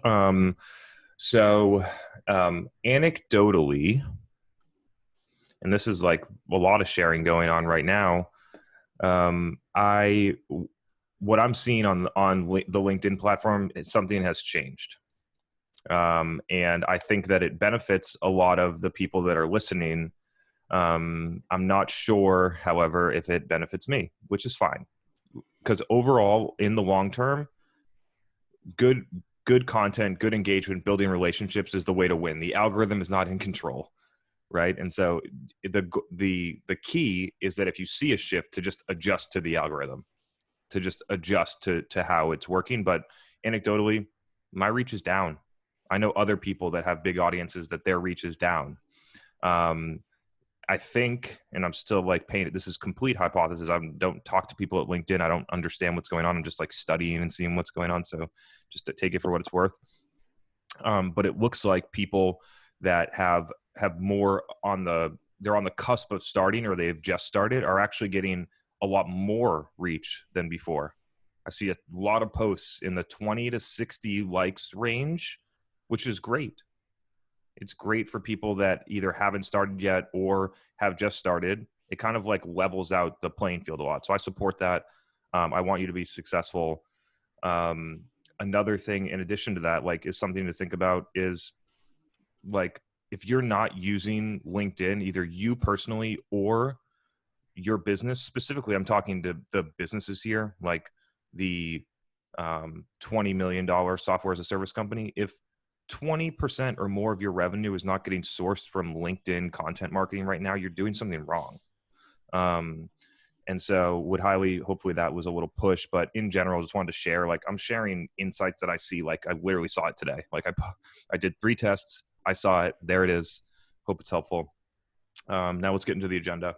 Um, so anecdotally, and this is like a lot of sharing going on right now. I what I'm seeing on the LinkedIn platform is something has changed. And I think that it benefits a lot of the people that are listening. I'm not sure, however, if it benefits me, which is fine. Because overall, in the long term, good good content, good engagement, building relationships is the way to win. The algorithm is not in control, right? And so the key is that if you see a shift, to just adjust to the algorithm, to just adjust to how it's working. But anecdotally, my reach is down. I know other people that have big audiences that their reach is down. Um, I think, and I'm still like painted, this is complete hypothesis. I don't talk to people at LinkedIn. I don't understand what's going on. I'm just like studying and seeing what's going on. So just to take it for what it's worth. But it looks like people that have more on they're on the cusp of starting, or they've just started, are actually getting a lot more reach than before. I see a lot of posts in the 20 to 60 likes range, which is great. It's great for people that either haven't started yet or have just started. It kind of like levels out the playing field a lot. So I support that. I want you to be successful. Another thing in addition to that, like, is something to think about is, like, if you're not using LinkedIn, either you personally or your business specifically, I'm talking to the businesses here, like the $20 million software as a service company. If 20% or more of your revenue is not getting sourced from LinkedIn content marketing right now, you're doing something wrong. And so would highly, hopefully that was a little push, but in general, just wanted to share, like, I'm sharing insights that I see. Like, I literally saw it today. Like, I did 3 tests. I saw it. There it is. Hope it's helpful. Now let's get into the agenda.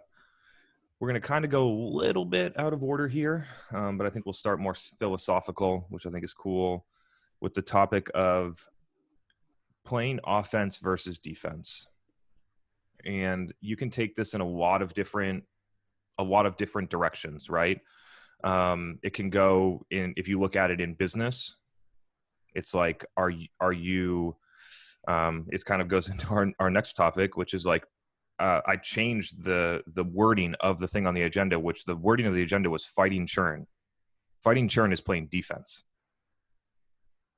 We're going to kind of go a little bit out of order here, but I think we'll start more philosophical, which I think is cool, with the topic of playing offense versus defense. And you can take this in a lot of different directions, right? It can go in, if you look at it in business, it's like, are you it kind of goes into our next topic, which is like, I changed the wording of the thing on the agenda, which the wording of the agenda was fighting churn. Fighting churn is playing defense.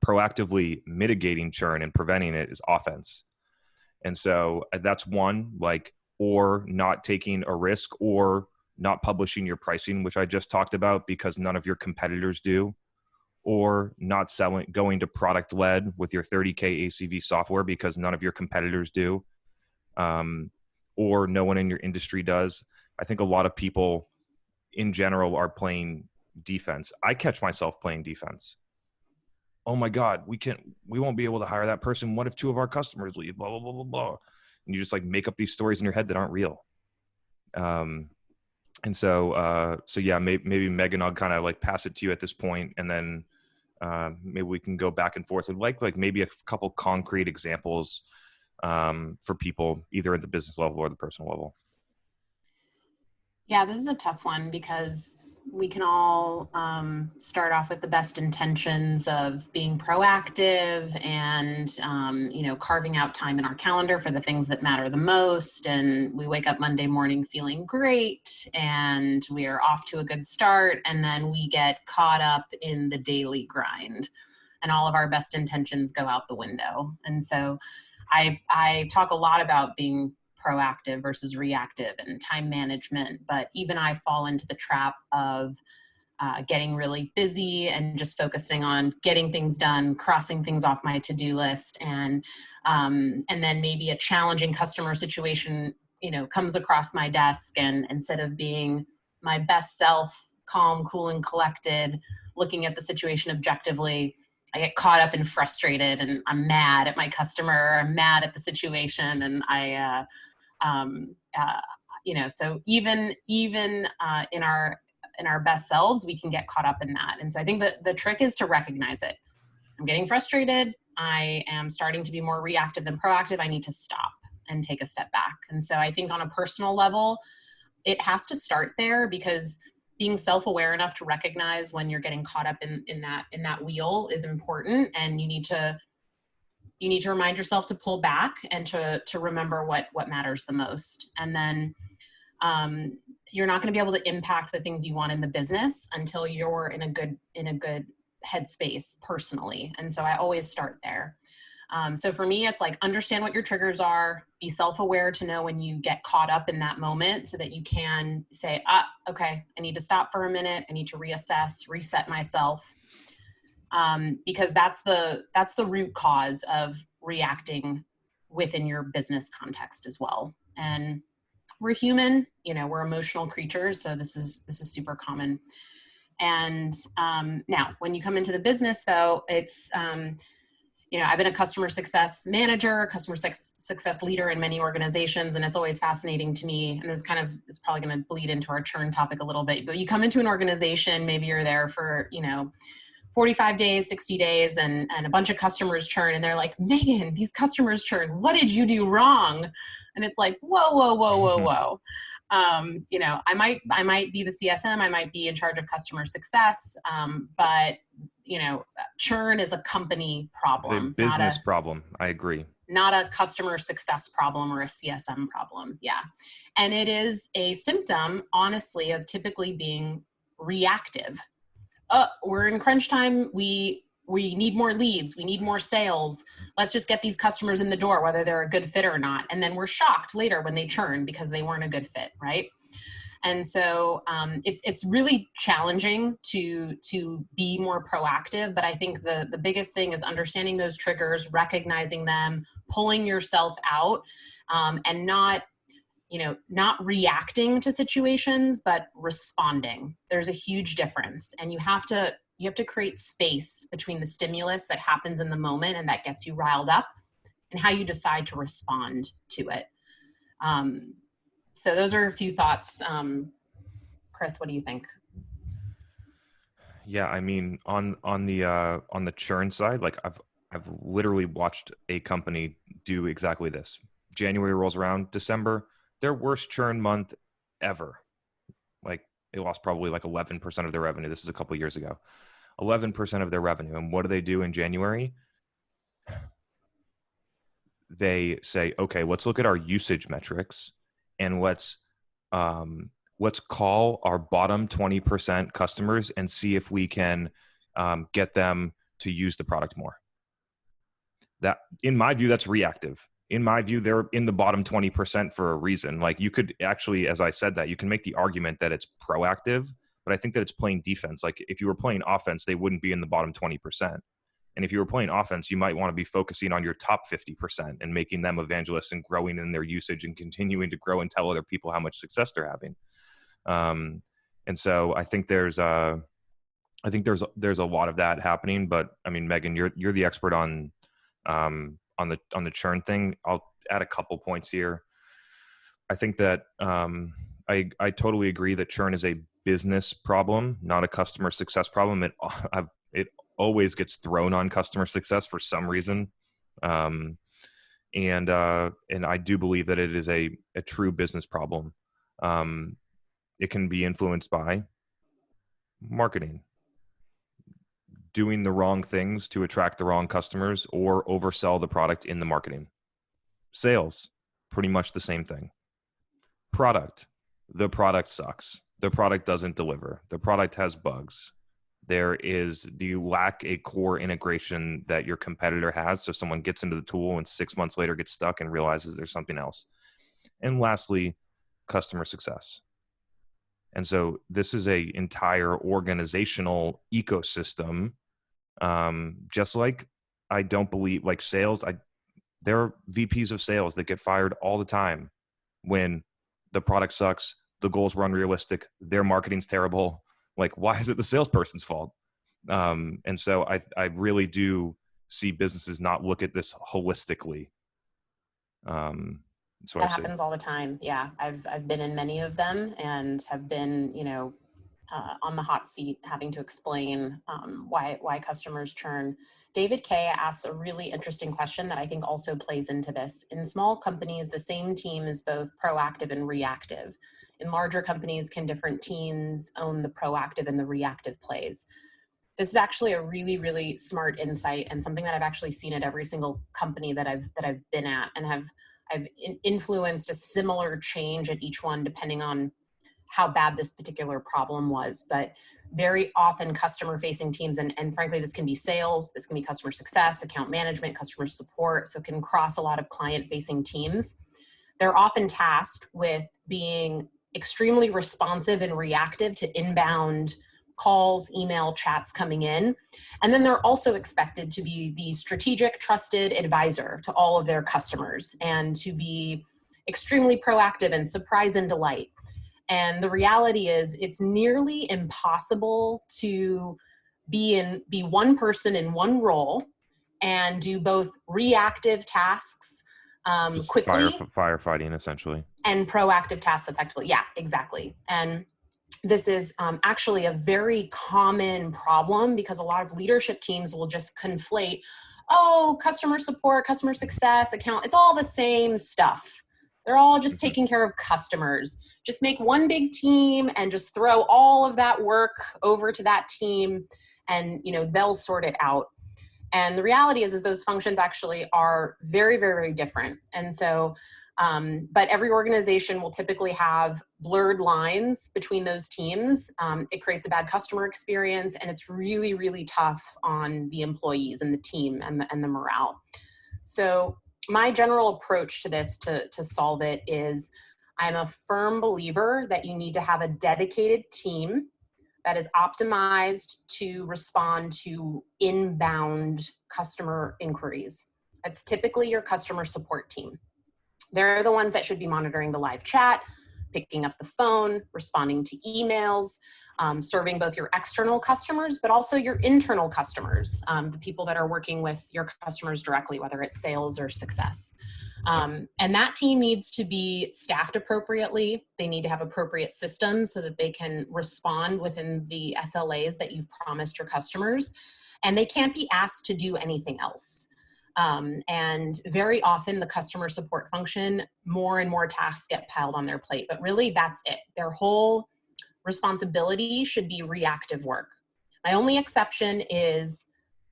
Proactively mitigating churn and preventing it is offense. And so that's one, like, or not taking a risk, or not publishing your pricing, which I just talked about, because none of your competitors do, or not going to product led with your 30K ACV software because none of your competitors do. Or no one in your industry does. I think a lot of people in general are playing defense. I catch myself playing defense. Oh my God, we won't be able to hire that person. What if 2 of our customers leave? Blah, blah, blah, blah, blah. And you just like make up these stories in your head that aren't real. And so yeah, maybe Megan, I'll kind of like pass it to you at this point, and then maybe we can go back and forth with like maybe a couple concrete examples for people either at the business level or the personal level. Yeah, this is a tough one because we can all start off with the best intentions of being proactive and, carving out time in our calendar for the things that matter the most. And we wake up Monday morning feeling great and we are off to a good start. And then we get caught up in the daily grind and all of our best intentions go out the window. And so I talk a lot about being proactive versus reactive and time management, but even I fall into the trap of getting really busy and just focusing on getting things done, crossing things off my to-do list, and then maybe a challenging customer situation, comes across my desk, and instead of being my best self, calm, cool, and collected, looking at the situation objectively, I get caught up and frustrated, and I'm mad at my customer, I'm mad at the situation, and so even in our best selves, we can get caught up in that. And so I think that the trick is to recognize it. I'm getting frustrated. I am starting to be more reactive than proactive. I need to stop and take a step back. And so I think on a personal level, it has to start there, because being self-aware enough to recognize when you're getting caught up in that wheel is important. And you need to you need to remind yourself to pull back and to remember what matters the most. And then you're not going to be able to impact the things you want in the business until you're in a good headspace personally. And so I always start there. So for me, it's like, understand what your triggers are, be self-aware to know when you get caught up in that moment so that you can say, okay, I need to stop for a minute. I need to reassess, reset myself. Because that's the root cause of reacting within your business context as well. And we're human, we're emotional creatures. So this is super common. And now when you come into the business though, it's, I've been a customer success manager, customer success leader in many organizations. And it's always fascinating to me. And this is probably going to bleed into our churn topic a little bit, but you come into an organization, maybe you're there for, 45 days, 60 days, and a bunch of customers churn. And they're like, Megan, these customers churn. What did you do wrong? And it's like, whoa. I might be the CSM, I might be in charge of customer success. But churn is a company problem. The business problem. I agree. Not a customer success problem or a CSM problem. Yeah. And it is a symptom, honestly, of typically being reactive. We're in crunch time. We need more leads. We need more sales. Let's just get these customers in the door, whether they're a good fit or not. And then we're shocked later when they churn because they weren't a good fit, right? And so it's really challenging to be more proactive. But I think the biggest thing is understanding those triggers, recognizing them, pulling yourself out, and not reacting to situations, but responding. There's a huge difference. And you have to create space between the stimulus that happens in the moment and that gets you riled up and how you decide to respond to it. So those are a few thoughts. Chris, what do you think? Yeah, I mean, on the churn side, like I've literally watched a company do exactly this. January rolls around, December, their worst churn month ever. Like they lost probably like 11% of their revenue. This is a couple of years ago. 11% of their revenue. And what do they do in January? They say, okay, let's look at our usage metrics and let's call our bottom 20% customers and see if we can get them to use the product more. That, in my view, that's reactive. In my view, they're in the bottom 20% for a reason. Like you could actually, as I said that, you can make the argument that it's proactive, but I think that it's playing defense. Like if you were playing offense, they wouldn't be in the bottom 20%. And if you were playing offense, you might want to be focusing on your top 50% and making them evangelists and growing in their usage and continuing to grow and tell other people how much success they're having. And so I think there's a lot of that happening. But I mean, Megan, you're the expert on the churn thing. I'll add a couple points here. I think that I totally agree that churn is a business problem, not a customer success problem. It always gets thrown on customer success for some reason. And I do believe that it is a true business problem. It can be influenced by marketing, doing the wrong things to attract the wrong customers or oversell the product in the marketing. Sales, pretty much the same thing. Product, the product sucks. The product doesn't deliver. The product has bugs. Do you lack a core integration that your competitor has? So someone gets into the tool and 6 months later gets stuck and realizes there's something else. And lastly, customer success. And so this is a entire organizational ecosystem. Just like I don't believe like sales, there are VPs of sales that get fired all the time when the product sucks, the goals were unrealistic, their marketing's terrible. Like, why is it the salesperson's fault? And so I really do see businesses not look at this holistically. That happens all the time. Yeah. I've been in many of them and have been, on the hot seat having to explain why customers churn. David Kay asks a really interesting question that I think also plays into this. In small companies, the same team is both proactive and reactive. In larger companies, can different teams own the proactive and the reactive plays? This is actually a really, really smart insight, and something that I've actually seen at every single company that I've been at, and I've influenced a similar change at each one depending on how bad this particular problem was. But very often customer facing teams, and frankly, this can be sales, this can be customer success, account management, customer support, so it can cross a lot of client facing teams. They're often tasked with being extremely responsive and reactive to inbound calls, email, chats coming in. And then they're also expected to be the strategic, trusted advisor to all of their customers and to be extremely proactive and surprise and delight. And the reality is it's nearly impossible to be one person in one role and do both reactive tasks quickly, firefighting essentially, and proactive tasks effectively. Yeah, exactly. And this is actually a very common problem because a lot of leadership teams will just conflate, oh, customer support, customer success, account, it's all the same stuff. They're all just taking care of customers. Just make one big team and just throw all of that work over to that team and, you know, they'll sort it out. And the reality is those functions actually are very, very, very different. And so, but every organization will typically have blurred lines between those teams. It creates a bad customer experience, and it's really, really tough on the employees and the team and the morale. So my general approach to this to solve it is I'm a firm believer that you need to have a dedicated team that is optimized to respond to inbound customer inquiries. That's typically your customer support team. They're the ones that should be monitoring the live chat, picking up the phone, responding to emails, serving both your external customers, but also your internal customers, the people that are working with your customers directly, whether it's sales or success. And that team needs to be staffed appropriately. They need to have appropriate systems so that they can respond within the SLAs that you've promised your customers. And they can't be asked to do anything else. And very often the customer support function, more and more tasks get piled on their plate, but really that's it. Their whole responsibility should be reactive work. My only exception is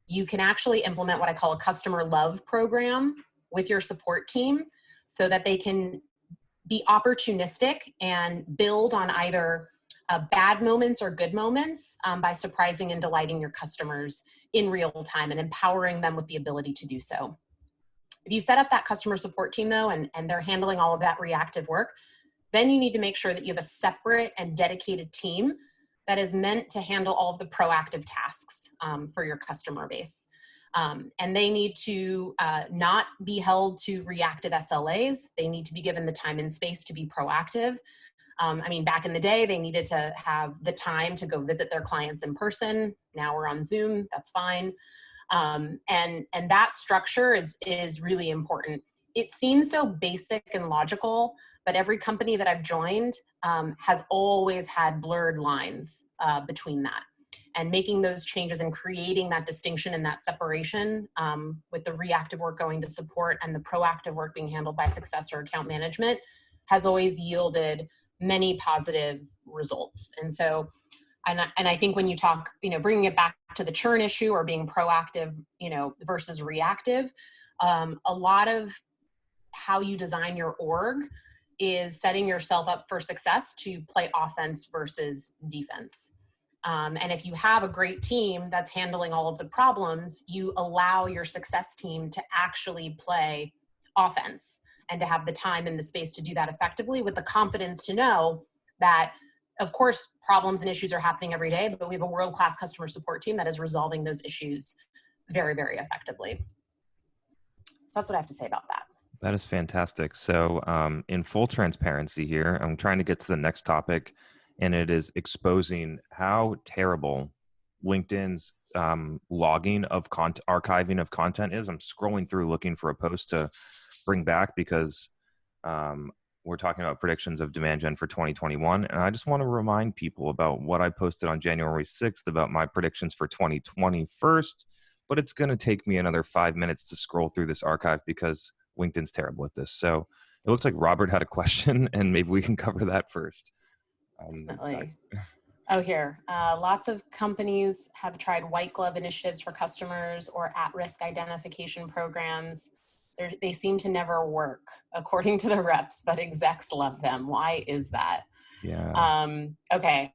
you can actually implement what I call a customer love program with your support team so that they can be opportunistic and build on either bad moments or good moments by surprising and delighting your customers in real time and empowering them with the ability to do so. If you set up that customer support team though, and they're handling all of that reactive work, then you need to make sure that you have a separate and dedicated team that is meant to handle all of the proactive tasks for your customer base. And they need to not be held to reactive SLAs. They need to be given the time and space to be proactive. I mean, back in the day, they needed to have the time to go visit their clients in person. Now we're on Zoom, that's fine. And that structure is really important. It seems so basic and logical, but every company that I've joined has always had blurred lines between that. And making those changes and creating that distinction and that separation with the reactive work going to support and the proactive work being handled by success or account management has always yielded many positive results. And so, and I think when you talk, you know, bringing it back to the churn issue or being proactive, you know, versus reactive, a lot of how you design your org is setting yourself up for success to play offense versus defense. And if you have a great team that's handling all of the problems, you allow your success team to actually play offense and to have the time and the space to do that effectively with the confidence to know that, of course, problems and issues are happening every day, but we have a world-class customer support team that is resolving those issues very, very effectively. So that's what I have to say about that. That is fantastic. So in full transparency here, I'm trying to get to the next topic, and it is exposing how terrible LinkedIn's logging of archiving of content is. I'm scrolling through looking for a post to bring back because we're talking about predictions of demand gen for 2021. And I just want to remind people about what I posted on January 6th about my predictions for 2020 first, but it's going to take me another 5 minutes to scroll through this archive because LinkedIn's terrible at this. So it looks like Robert had a question and maybe we can cover that first. Oh, here. Lots of companies have tried white glove initiatives for customers or at-risk identification programs. They seem to never work, according to the reps, but execs love them. Why is that? Yeah. Okay,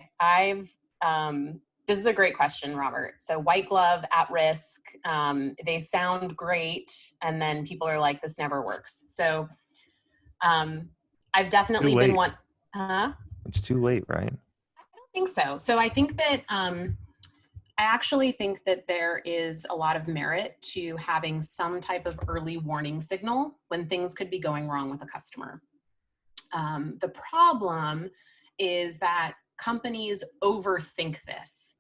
this is a great question, Robert. So white glove, at risk, they sound great, and then people are like, this never works. So I've definitely been one. Huh? It's too late, right? I don't think so. So I think that I actually think that there is a lot of merit to having some type of early warning signal when things could be going wrong with a customer. The problem is that companies overthink this.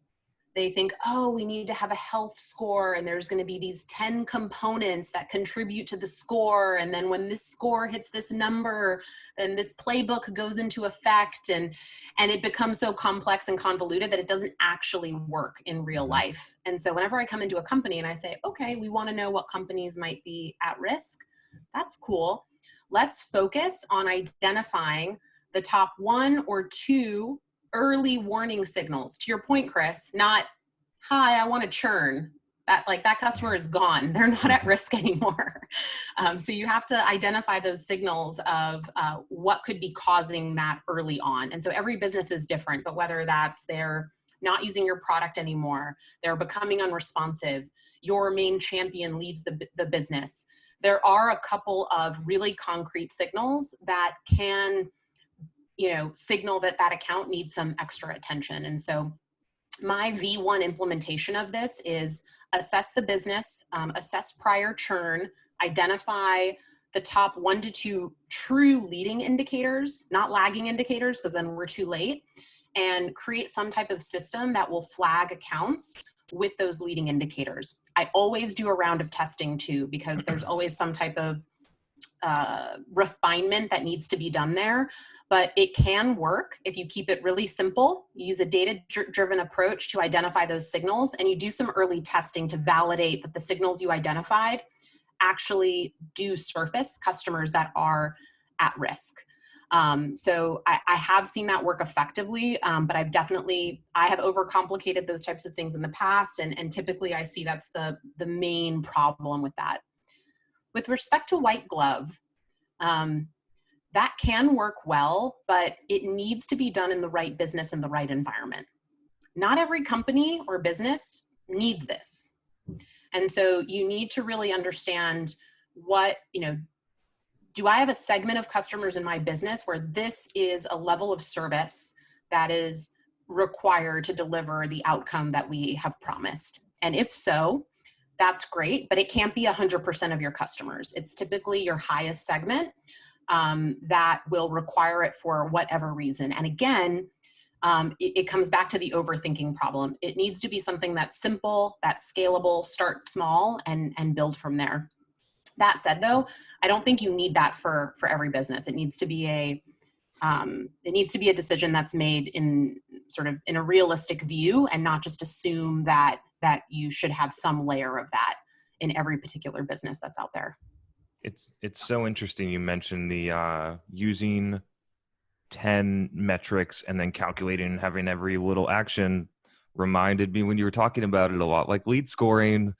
They think, oh, we need to have a health score, and there's going to be these 10 components that contribute to the score. And then when this score hits this number, then this playbook goes into effect. And it becomes so complex and convoluted that it doesn't actually work in real life. And so whenever I come into a company and I say, okay, we want to know what companies might be at risk, that's cool. Let's focus on identifying the top 1 or 2 early warning signals. To your point, Chris, not, hi, I want to churn. That customer is gone. They're not at risk anymore. So you have to identify those signals of what could be causing that early on. And so every business is different, but whether that's they're not using your product anymore, they're becoming unresponsive, your main champion leaves the business, there are a couple of really concrete signals that can, signal that account needs some extra attention. And so my V1 implementation of this is assess the business, assess prior churn, identify the top 1 to 2 true leading indicators, not lagging indicators, because then we're too late, and create some type of system that will flag accounts with those leading indicators. I always do a round of testing too, because there's always some type of refinement that needs to be done there, but it can work if you keep it really simple. You use a data-driven approach to identify those signals, and you do some early testing to validate that the signals you identified actually do surface customers that are at risk. So I have seen that work effectively, but I have overcomplicated those types of things in the past, and typically I see that's the main problem with that. With respect to white glove, that can work well, but it needs to be done in the right business and the right environment. Not every company or business needs this. And so you need to really understand do I have a segment of customers in my business where this is a level of service that is required to deliver the outcome that we have promised? And if so, that's great, but it can't be 100% of your customers. It's typically your highest segment that will require it for whatever reason. And again, it comes back to the overthinking problem. It needs to be something that's simple, that's scalable, start small, and build from there. That said, though, I don't think you need that for every business. It needs to be a decision that's made in a realistic view, and not just assume that you should have some layer of that in every particular business that's out there. It's so interesting. You mentioned the using 10 metrics and then calculating and having every little action reminded me when you were talking about it a lot like lead scoring,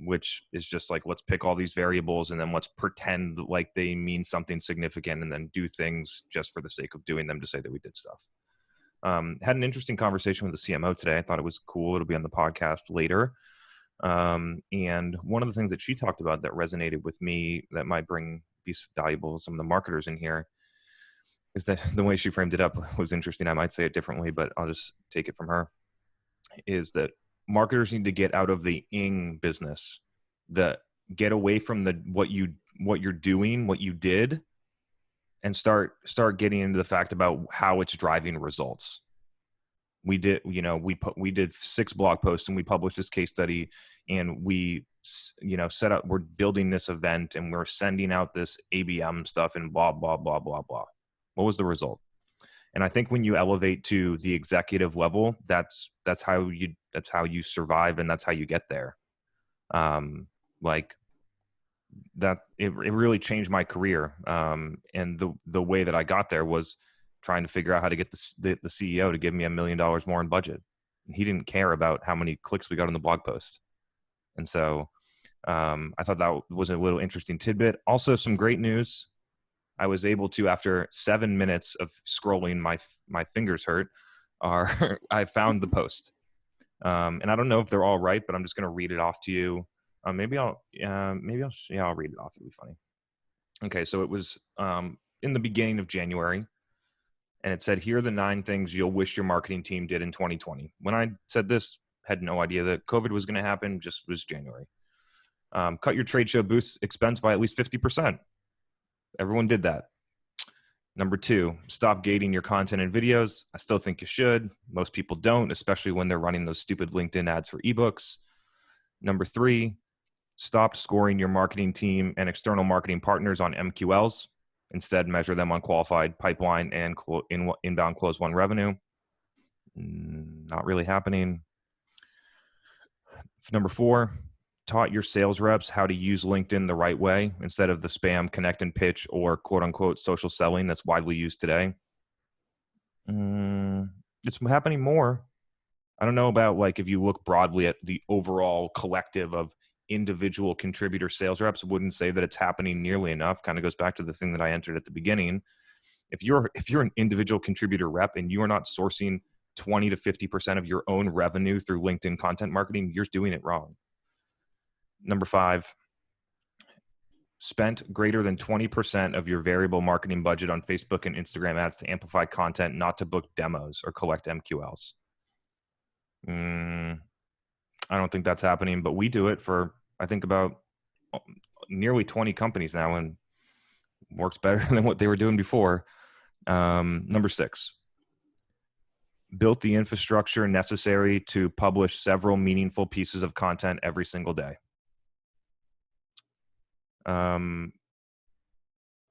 which is just like, let's pick all these variables and then let's pretend like they mean something significant and then do things just for the sake of doing them to say that we did stuff. Had an interesting conversation with the CMO today. I thought it was cool. It'll be on the podcast later. And one of the things that she talked about that resonated with me that might be valuable to some of the marketers in here is that the way she framed it up was interesting. I might say it differently, but I'll just take it from her, is that marketers need to get out of the ing business, get away from what you're doing, what you did, and start getting into the fact about how it's driving results. We did 6 blog posts and we published this case study, and we set up, we're building this event and we're sending out this ABM stuff and blah, blah, blah, blah, blah. What was the result? And I think when you elevate to the executive level, that's how you survive, and that's how you get there. Like that, it really changed my career. And the way that I got there was trying to figure out how to get the CEO to give me $1 million more in budget. He didn't care about how many clicks we got on the blog post. And so I thought that was a little interesting tidbit. Also, some great news. I was able to, after 7 minutes of scrolling, my fingers hurt, I found the post. And I don't know if they're all right, but I'm just going to read it off to you. I'll read it off. It'll be funny. Okay. So it was in the beginning of January, and it said, here are the 9 things you'll wish your marketing team did in 2020. When I said this, had no idea that COVID was going to happen, just was January. Cut your trade show booth expense by at least 50%. Everyone did that. Number 2, stop gating your content and videos. I still think you should. Most people don't, especially when they're running those stupid LinkedIn ads for ebooks. Number 3, stop scoring your marketing team and external marketing partners on MQLs. Instead, measure them on qualified pipeline and inbound close one revenue. Not really happening. Number 4, taught your sales reps how to use LinkedIn the right way instead of the spam, connect and pitch, or quote unquote social selling that's widely used today. It's happening more. I don't know about like if you look broadly at the overall collective of individual contributor sales reps, wouldn't say that it's happening nearly enough. Kind of goes back to the thing that I entered at the beginning. If you're an individual contributor rep and you are not sourcing 20 to 50% of your own revenue through LinkedIn content marketing, you're doing it wrong. Number 5, spent greater than 20% of your variable marketing budget on Facebook and Instagram ads to amplify content, not to book demos or collect MQLs. I don't think that's happening, but we do it for, I think, about nearly 20 companies now, and works better than what they were doing before. Number 6, built the infrastructure necessary to publish several meaningful pieces of content every single day. I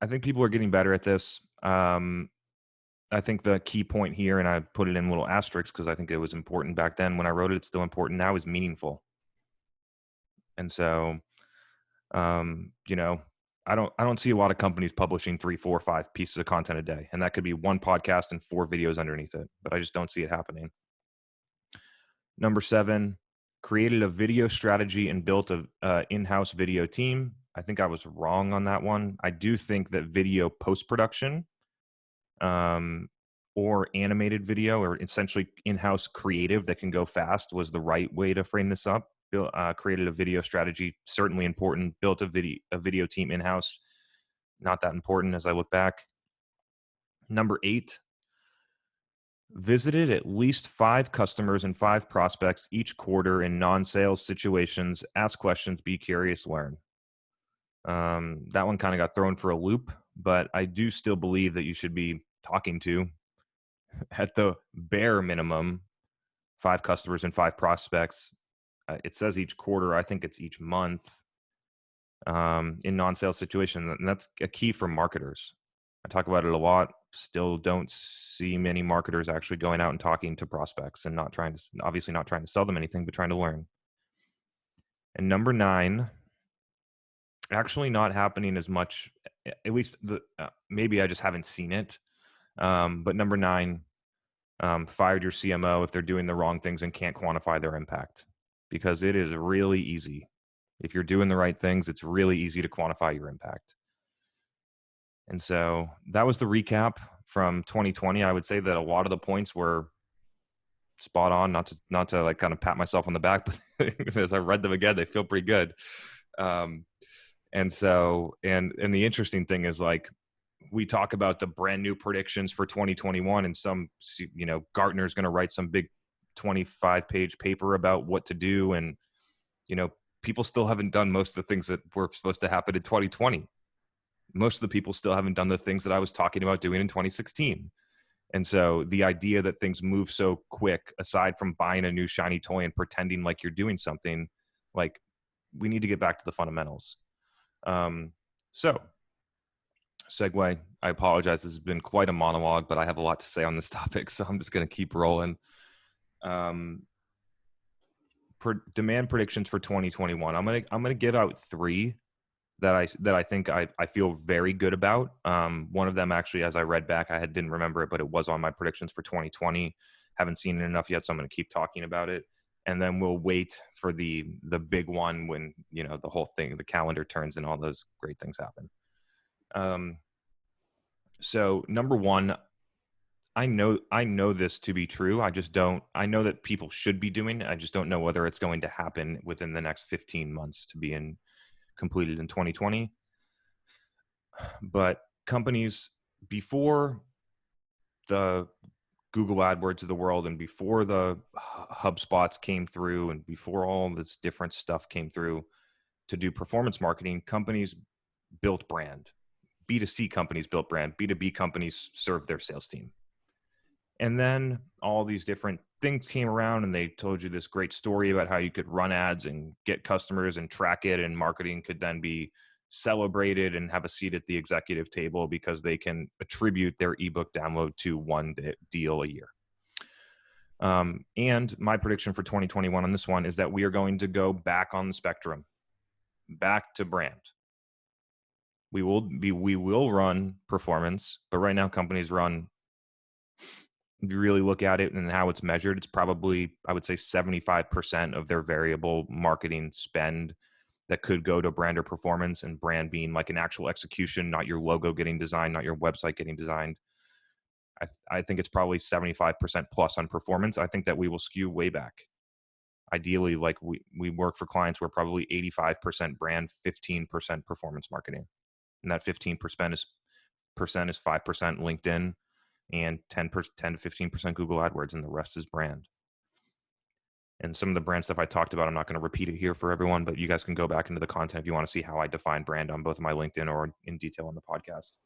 think people are getting better at this. I think the key point here, and I put it in little asterisks because I think it was important back then when I wrote it, it's still important now, is meaningful. And so, I don't see a lot of companies publishing 3, 4, 5 pieces of content a day, and that could be 1 podcast and 4 videos underneath it, but I just don't see it happening. Number 7, created a video strategy and built a in-house video team. I think I was wrong on that one. I do think that video post-production or animated video, or essentially in-house creative that can go fast, was the right way to frame this up. Created a video strategy, certainly important. Built a video team in-house, not that important as I look back. Number 8, visited at least 5 customers and 5 prospects each quarter in non-sales situations. Ask questions, be curious, learn. That one kind of got thrown for a loop, but I do still believe that you should be talking to, at the bare minimum, 5 customers and 5 prospects. It says each quarter. I think it's each month in non-sales situations, and that's a key for marketers. I talk about it a lot. Still don't see many marketers actually going out and talking to prospects and obviously not trying to sell them anything, but trying to learn. And number 9, actually not happening as much, at least maybe I just haven't seen it. But number 9, fired your CMO if they're doing the wrong things and can't quantify their impact, because it is really easy. If you're doing the right things, it's really easy to quantify your impact. And so that was the recap from 2020. I would say that a lot of the points were spot on, not to like kind of pat myself on the back, but as I read them again, they feel pretty good. And so, and the interesting thing is, like, we talk about the brand new predictions for 2021, and some, Gartner's going to write some big 25-page paper about what to do. And, people still haven't done most of the things that were supposed to happen in 2020. Most of the people still haven't done the things that I was talking about doing in 2016. And so the idea that things move so quick, aside from buying a new shiny toy and pretending like you're doing something, like, we need to get back to the fundamentals. So segue, I apologize. This has been quite a monologue, but I have a lot to say on this topic, so I'm just going to keep rolling. Demand predictions for 2021. I'm going to give out 3 that I think I feel very good about. One of them actually, as I read back, didn't remember it, but it was on my predictions for 2020. Haven't seen it enough yet, so I'm going to keep talking about it, and then we'll wait for the big one when, you know, the whole thing, the calendar turns and all those great things happen. So number one, I know this to be true. I know that people should be doing it. I just don't know whether it's going to happen within the next 15 months to be completed in 2020. But companies, before the Google AdWords of the world and before the HubSpots came through and before all this different stuff came through to do performance marketing, companies built brand. B2C companies built brand. B2B companies served their sales team. And then all these different things came around and they told you this great story about how you could run ads and get customers and track it, and marketing could then be celebrated and have a seat at the executive table because they can attribute their ebook download to one deal a year. And my prediction for 2021 on this one is that we are going to go back on the spectrum, back to brand. We will run performance, but right now companies run, if you really look at it and how it's measured, it's probably, I would say 75% of their variable marketing spend that could go to brand or performance, and brand being like an actual execution, not your logo getting designed, not your website getting designed. I think it's probably 75% plus on performance. I think that we will skew way back. Ideally, like we work for clients where probably 85% brand, 15% performance marketing. And that 15% is 5% LinkedIn and 10 to 15% Google AdWords, and the rest is brand. And some of the brand stuff I talked about, I'm not going to repeat it here for everyone, but you guys can go back into the content if you want to see how I define brand on both of my LinkedIn or in detail on the podcast.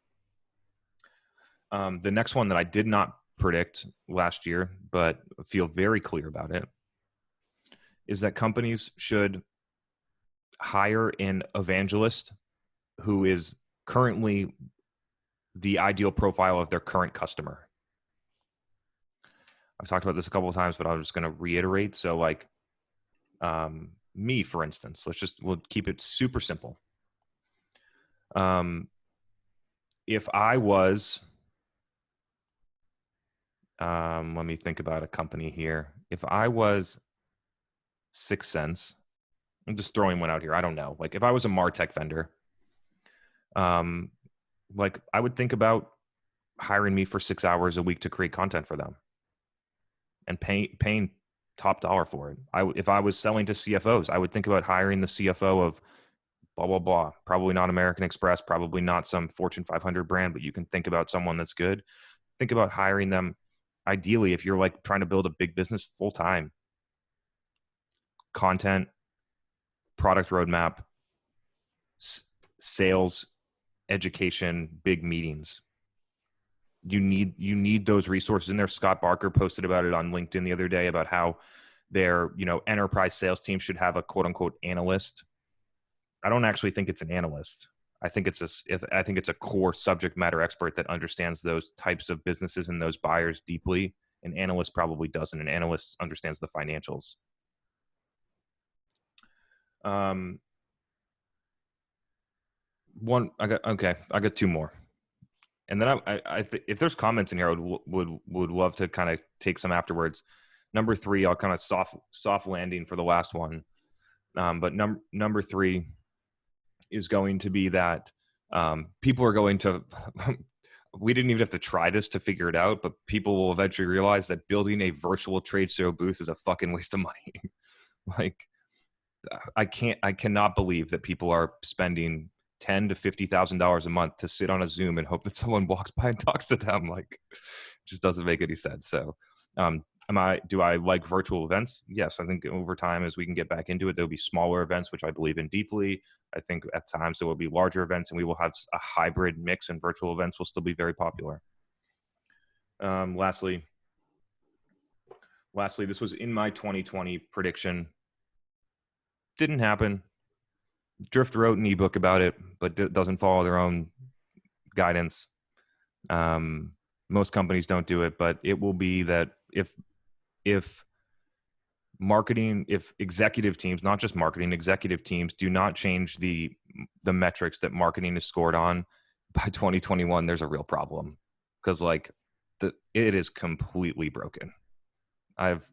The next one that I did not predict last year, but feel very clear about it, is that companies should hire an evangelist who is currently the ideal profile of their current customer. I've talked about this a couple of times, but I'm just going to reiterate. So like me, for instance, we'll keep it super simple. If I was, let me think about a company here. If I was 6 Sense, I'm just throwing one out here. I don't know. Like if I was a MarTech vendor, like I would think about hiring me for 6 hours a week to create content for them and paying top dollar for it. If I was selling to CFOs, I would think about hiring the CFO of blah, blah, blah. Probably not American Express, probably not some Fortune 500 brand, but you can think about someone that's good. Think about hiring them. Ideally, if you're like trying to build a big business full time, content, product roadmap, sales, education, big meetings. You need those resources in there. Scott Barker posted about it on LinkedIn the other day about how their, enterprise sales team should have a quote unquote analyst. I don't actually think it's an analyst. I think it's a core subject matter expert that understands those types of businesses and those buyers deeply. An analyst probably doesn't. An analyst understands the financials. I got two more. And then if there's comments in here, I would love to kind of take some afterwards. Number 3, I'll kind of soft landing for the last one. But number 3 is going to be that people are going to, we didn't even have to try this to figure it out, but people will eventually realize that building a virtual trade show booth is a fucking waste of money. Like, I cannot believe that people are spending $10,000 to $50,000 a month to sit on a Zoom and hope that someone walks by and talks to them. Like, it just doesn't make any sense. So, do I like virtual events? Yes. I think over time, as we can get back into it, there'll be smaller events, which I believe in deeply. I think at times there will be larger events, and we will have a hybrid mix, and virtual events will still be very popular. Lastly, this was in my 2020 prediction. Didn't happen. Drift wrote an ebook about it, but doesn't follow their own guidance. Most companies don't do it, but it will be that if executive teams, not just marketing, executive teams do not change the the metrics that marketing is scored on, by 2021, there's a real problem, because like it is completely broken. I've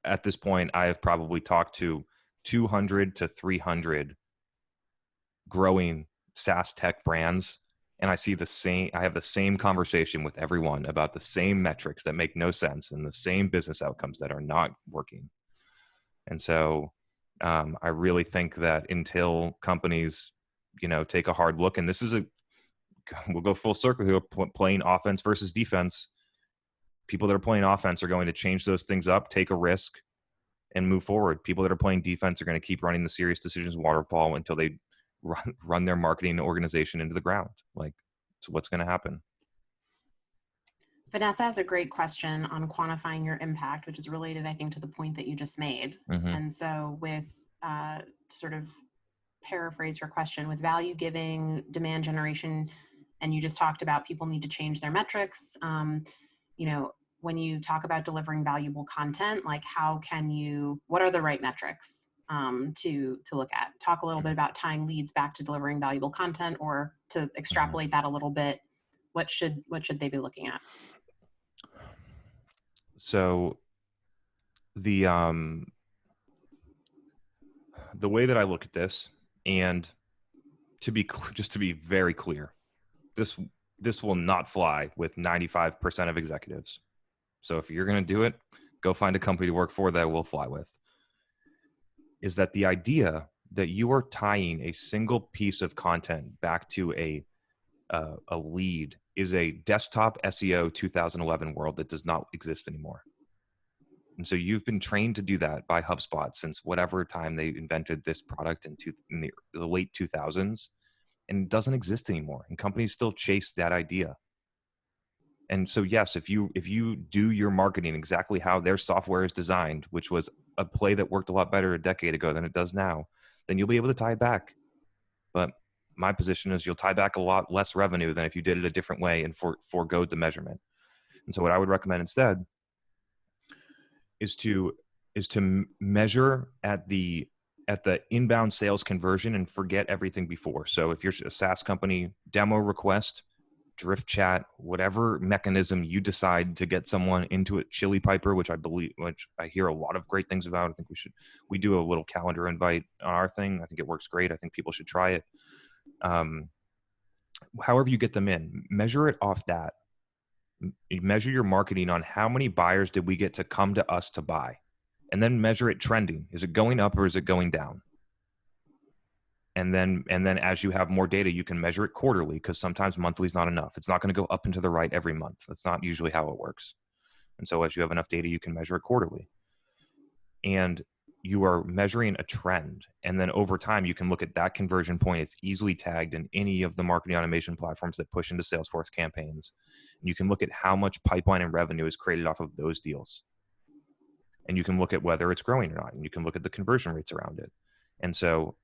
at this point, I have probably talked to 200 to 300 growing SaaS tech brands, and I have the same conversation with everyone about the same metrics that make no sense and the same business outcomes that are not working. And so I really think that until companies, take a hard look, and this is we'll go full circle here, playing offense versus defense. People that are playing offense are going to change those things up, take a risk, and move forward. People that are playing defense are going to keep running the serious decisions waterfall until they run their marketing organization into the ground. Like, so what's going to happen? Vanessa has a great question on quantifying your impact, which is related, I think, to the point that you just made. Mm-hmm. And so with sort of paraphrase your question, with value giving, demand generation, and you just talked about people need to change their metrics. When you talk about delivering valuable content, like what are the right metrics to look at? Talk a little bit about tying leads back to delivering valuable content, or to extrapolate that a little bit. What should they be looking at? So the way that I look at this, and just to be very clear, this will not fly with 95% of executives. So if you're going to do it, go find a company to work for that will fly with. Is that the idea that you are tying a single piece of content back to a lead is a desktop SEO 2011 world that does not exist anymore. And so you've been trained to do that by HubSpot since whatever time they invented this product in the late 2000s, and it doesn't exist anymore. And companies still chase that idea. And so, yes, if you do your marketing exactly how their software is designed, which was a play that worked a lot better a decade ago than it does now, then you'll be able to tie it back. But my position is you'll tie back a lot less revenue than if you did it a different way and forego the measurement. And so what I would recommend instead is to measure at the inbound sales conversion and forget everything before. So if you're a SaaS company, demo request, drift chat, whatever mechanism you decide to get someone into it, Chili Piper, which I hear a lot of great things about. I think we do a little calendar invite on our thing. I think it works great. I think people should try it. However you get them in, measure it off that. Measure your marketing on how many buyers did we get to come to us to buy, and then measure it trending. Is it going up or is it going down? And then as you have more data, you can measure it quarterly, because sometimes monthly is not enough. It's not going to go up and to the right every month. That's not usually how it works. And so as you have enough data, you can measure it quarterly. And you are measuring a trend. And then over time, you can look at that conversion point. It's easily tagged in any of the marketing automation platforms that push into Salesforce campaigns. And you can look at how much pipeline and revenue is created off of those deals. And you can look at whether it's growing or not. And you can look at the conversion rates around it. And so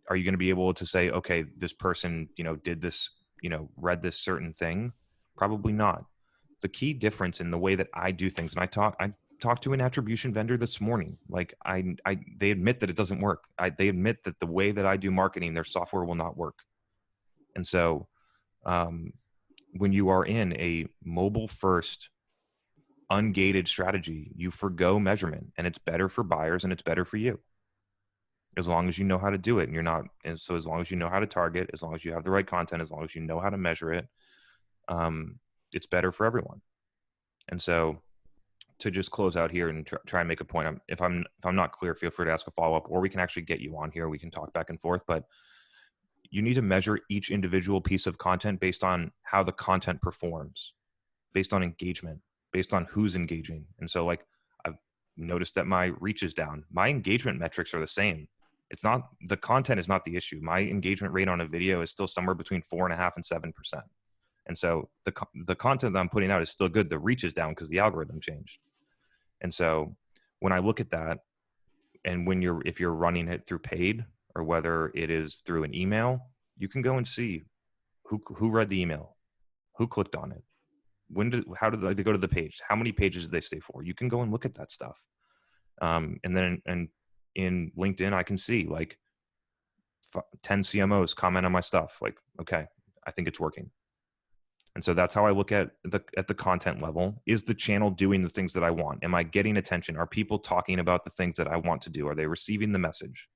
are you going to be able to say, okay, this person, did this, read this certain thing? Probably not. The key difference in the way that I do things, and I talked to an attribution vendor this morning. Like they admit that it doesn't work. They admit that the way that I do marketing, their software will not work. And so when you are in a mobile first, ungated strategy, you forgo measurement, and it's better for buyers and it's better for you. As long as you know how to do it, and so as long as you know how to target, as long as you have the right content, as long as you know how to measure it, it's better for everyone. And so to just close out here and try and make a point, if I'm not clear, feel free to ask a follow-up, or we can actually get you on here. We can talk back and forth, but you need to measure each individual piece of content based on how the content performs, based on engagement, based on who's engaging. And so like I've noticed that my reach is down. My engagement metrics are the same. It's not, the content is not the issue. My engagement rate on a video is still somewhere between 4.5% and 7%. And so the content that I'm putting out is still good. The reach is down because the algorithm changed. And so when I look at that, and if you're running it through paid or whether it is through an email, you can go and see who read the email, who clicked on it, how did they go to the page, how many pages did they stay for? You can go and look at that stuff. And then in LinkedIn, I can see like 10 CMOs comment on my stuff. Like, okay, I think it's working. And so that's how I look at the content level. Is the channel doing the things that I want? Am I getting attention? Are people talking about the things that I want to do? Are they receiving the message?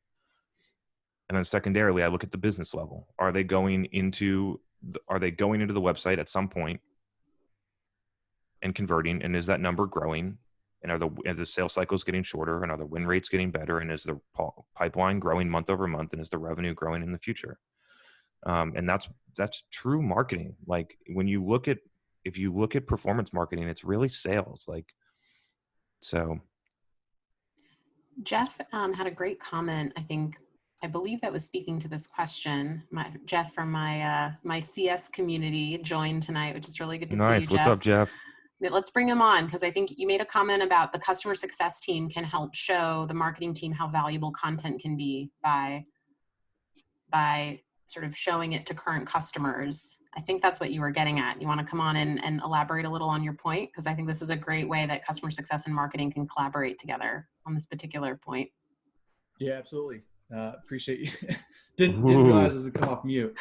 And then secondarily, I look at the business level. Are they going into the website at some point and converting? And is that number growing? And are the sales cycles getting shorter? And are the win rates getting better? And is the pipeline growing month over month? And is the revenue growing in the future? And that's true marketing. Like if you look at performance marketing, it's really sales. Like, so. Jeff had a great comment. I believe that was speaking to this question. Jeff from my CS community joined tonight, which is really good to see you, Jeff. What's up, Jeff? Let's bring him on, because I think you made a comment about the customer success team can help show the marketing team how valuable content can be by sort of showing it to current customers. I think that's what you were getting at. You want to come on and elaborate a little on your point? Because I think this is a great way that customer success and marketing can collaborate together on this particular point. Yeah, absolutely. Appreciate you. Didn't realize it was come off mute.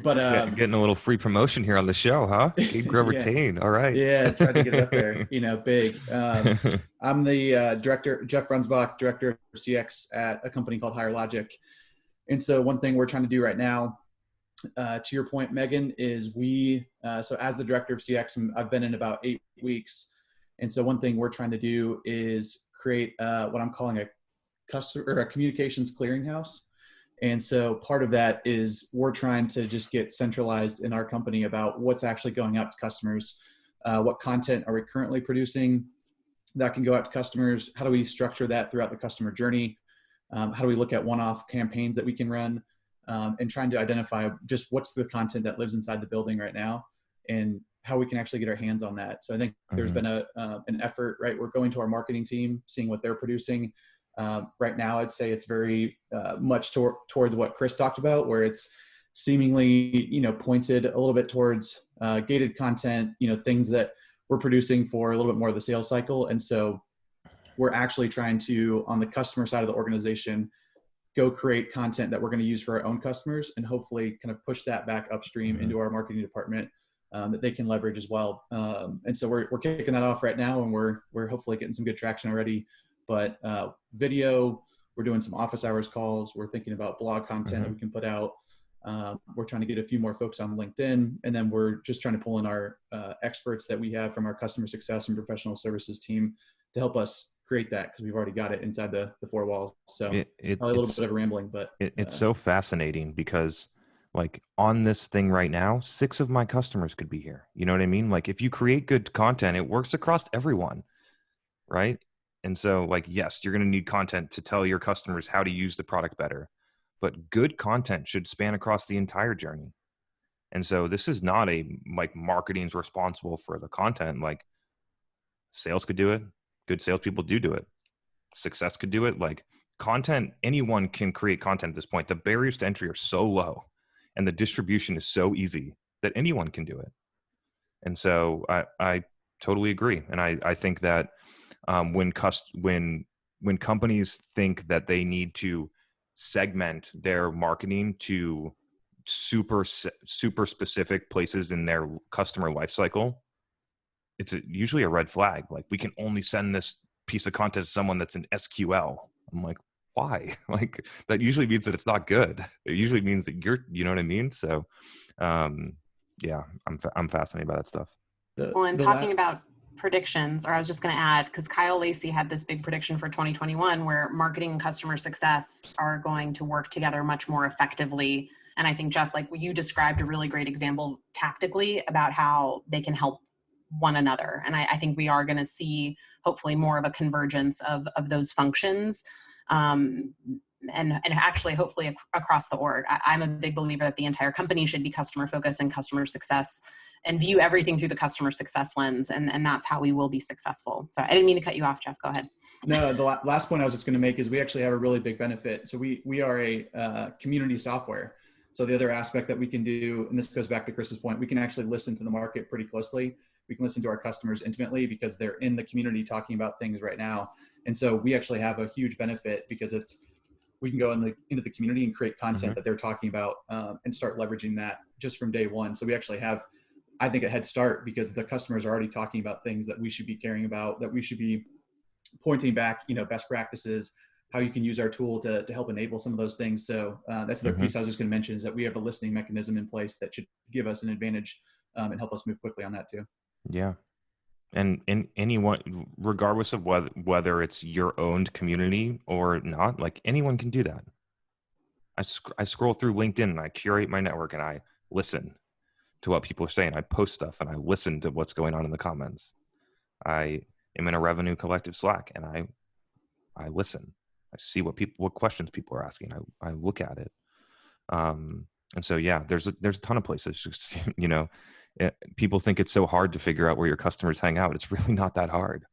But getting a little free promotion here on the show, huh? Gabe Grover Tain. All right. Yeah, tried to get it up there, big. I'm the director, Jeff Brunsbach, director of CX at a company called Higher Logic. And so one thing we're trying to do right now, to your point, Megan, is so as the director of CX, I've been in about 8 weeks. And so one thing we're trying to do is create what I'm calling a communications clearinghouse. And so part of that is we're trying to just get centralized in our company about what's actually going out to customers. What content are we currently producing that can go out to customers? How do we structure that throughout the customer journey? How do we look at one-off campaigns that we can run, and trying to identify just what's the content that lives inside the building right now and how we can actually get our hands on that. So I think there's been an effort, right? We're going to our marketing team, seeing what they're producing. Right now, I'd say it's very much towards what Chris talked about, where it's seemingly, pointed a little bit towards gated content, things that we're producing for a little bit more of the sales cycle. And so we're actually trying to, on the customer side of the organization, go create content that we're going to use for our own customers and hopefully kind of push that back upstream into our marketing department that they can leverage as well. And so we're kicking that off right now, and we're hopefully getting some good traction already. But video, we're doing some office hours calls. We're thinking about blog content that we can put out. We're trying to get a few more folks on LinkedIn, and then we're just trying to pull in our experts that we have from our customer success and professional services team to help us create that, because we've already got it inside the four walls. So probably a little bit of rambling, but it's so fascinating because, like, on this thing right now, 6 of my customers could be here. You know what I mean? Like, if you create good content, it works across everyone, right? And so, like, yes, you're going to need content to tell your customers how to use the product better, but good content should span across the entire journey. And so this is not marketing's responsible for the content. Like, sales could do it. Good salespeople do it. Success could do it. Like, content, anyone can create content at this point. The barriers to entry are so low and the distribution is so easy that anyone can do it. And so I totally agree. And I think that when companies think that they need to segment their marketing to super specific places in their customer lifecycle, it's usually a red flag. Like, we can only send this piece of content to someone that's in SQL. I'm like, why? Like, that usually means that it's not good. It usually means that you know what I mean? So, yeah, I'm fascinated by that stuff. Talking about predictions, or I was just going to add, because Kyle Lacey had this big prediction for 2021 where marketing and customer success are going to work together much more effectively. And I think, Jeff, like you described a really great example tactically about how they can help one another. And I think we are going to see hopefully more of a convergence of those functions. And actually, hopefully across the org. I'm a big believer that the entire company should be customer focused and customer success and view everything through the customer success lens. And that's how we will be successful. So I didn't mean to cut you off, Jeff. Go ahead. No, the last point I was just going to make is we actually have a really big benefit. So we are a community software. So the other aspect that we can do, and this goes back to Chris's point, we can actually listen to the market pretty closely. We can listen to our customers intimately because they're in the community talking about things right now. And so we actually have a huge benefit because it's we can go into the community and create content that they're talking about, and start leveraging that just from day one. So we actually have, I think, a head start, because the customers are already talking about things that we should be caring about, that we should be pointing back, best practices, how you can use our tool to help enable some of those things. So that's the other piece I was just going to mention, is that we have a listening mechanism in place that should give us an advantage, and help us move quickly on that too. Yeah. And anyone, regardless of whether it's your owned community or not, like anyone can do that. I scroll through LinkedIn and I curate my network and I listen to what people are saying. I post stuff and I listen to what's going on in the comments. I am in a revenue collective Slack and I listen. I see what questions people are asking. I look at it. And so, yeah, there's a ton of places, just, people think it's so hard to figure out where your customers hang out. It's really not that hard.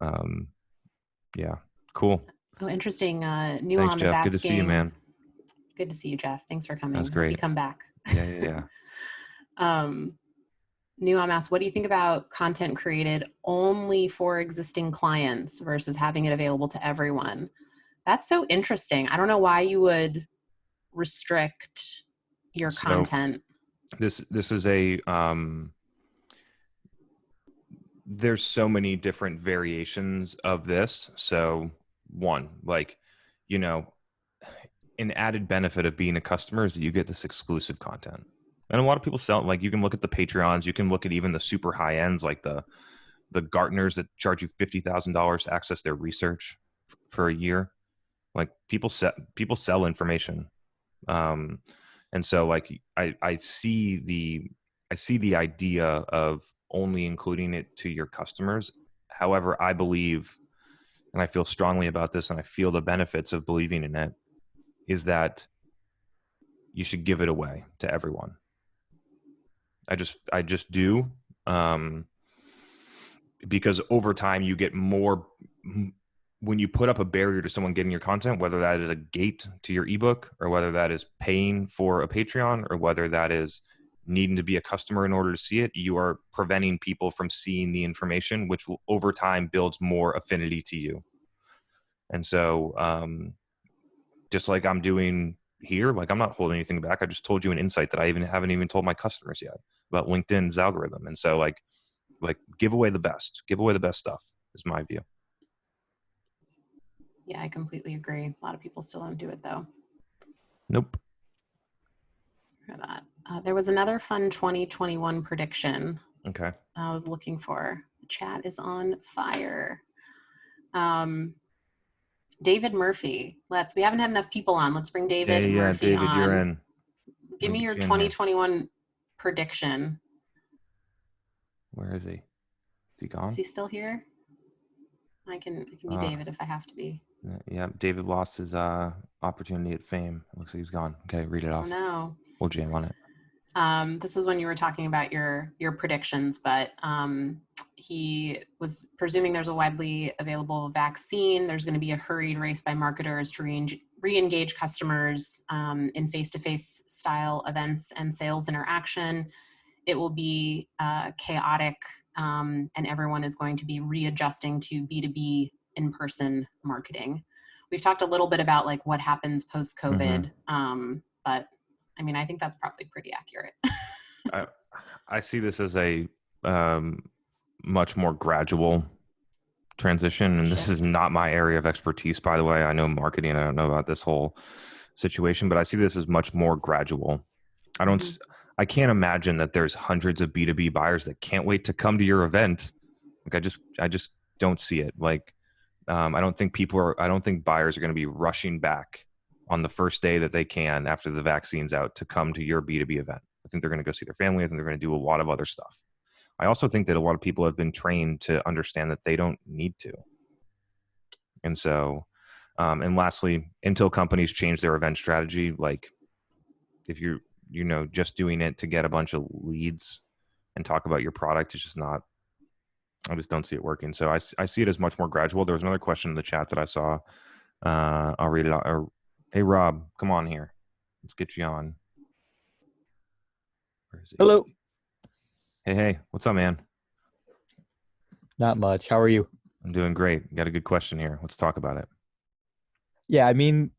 Yeah, cool. Oh, interesting. Thanks, Nuam is Jeff. asking. Good to see you, man. Good to see you, Jeff. Thanks for coming. That's great. Hope you come back. Yeah. Nuam asks, what do you think about content created only for existing clients versus having it available to everyone? That's so interesting. I don't know why you would restrict your content. This is there's so many different variations of this. So one, an added benefit of being a customer is that you get this exclusive content. And a lot of people sell, like, you can look at the Patreons, you can look at even the super high ends, like the Gartners that charge you $50,000 to access their research for a year. Like, people sell information. And so, like, I see the idea of only including it to your customers. However, I believe, and I feel strongly about this, and I feel the benefits of believing in it, is that you should give it away to everyone. I just do, because over time you get more when you put up a barrier to someone getting your content, whether that is a gate to your ebook, or whether that is paying for a Patreon, or whether that is needing to be a customer in order to see it. You are preventing people from seeing the information, which will, over time, builds more affinity to you. And so, just like I'm doing here, like, I'm not holding anything back. I just told you an insight that I haven't even told my customers yet about LinkedIn's algorithm. And so, like give away the best stuff is my view. Yeah, I completely agree. A lot of people still don't do it though. Nope. For that. There was another fun 2021 prediction. Okay. I was looking for. The chat is on fire. David Murphy. We haven't had enough people on. Let's bring David Murphy David, on. you're in. Give me your 2021 prediction. Where is he? Is he gone? Is he still here? I can be David if I have to be. Yeah, David lost his opportunity at fame. It looks like he's gone. Okay, read it off. Oh no. We'll jam on it. This is when you were talking about your predictions, but he was presuming there's a widely available vaccine. There's going to be a hurried race by marketers to re-engage customers in face-to-face style events and sales interaction. It will be chaotic, and everyone is going to be readjusting to B2B in-person marketing. We've talked a little bit about like what happens post-COVID, but I mean, I think that's probably pretty accurate. I see this as a much more gradual transition, and this is not my area of expertise, by the way. I know marketing. I don't know about this whole situation, but I see this as much more gradual. I can't imagine that there's hundreds of B2B buyers that can't wait to come to your event. Like, I just don't see it. Like, I don't think buyers are going to be rushing back on the first day that they can after the vaccine's out to come to your B2B event. I think they're going to go see their family. I think they're going to do a lot of other stuff. I also think that a lot of people have been trained to understand that they don't need to. And so, and lastly, until companies change their event strategy, like, if you're, just doing it to get a bunch of leads and talk about your product, it's just not, I just don't see it working. So I see it as much more gradual. There was another question in the chat that I saw. I'll read it out. Hey, Rob, come on here. Let's get you on. Where is he? Hello. Hey, what's up, man? Not much. How are you? I'm doing great. Got a good question here. Let's talk about it. Yeah, I mean,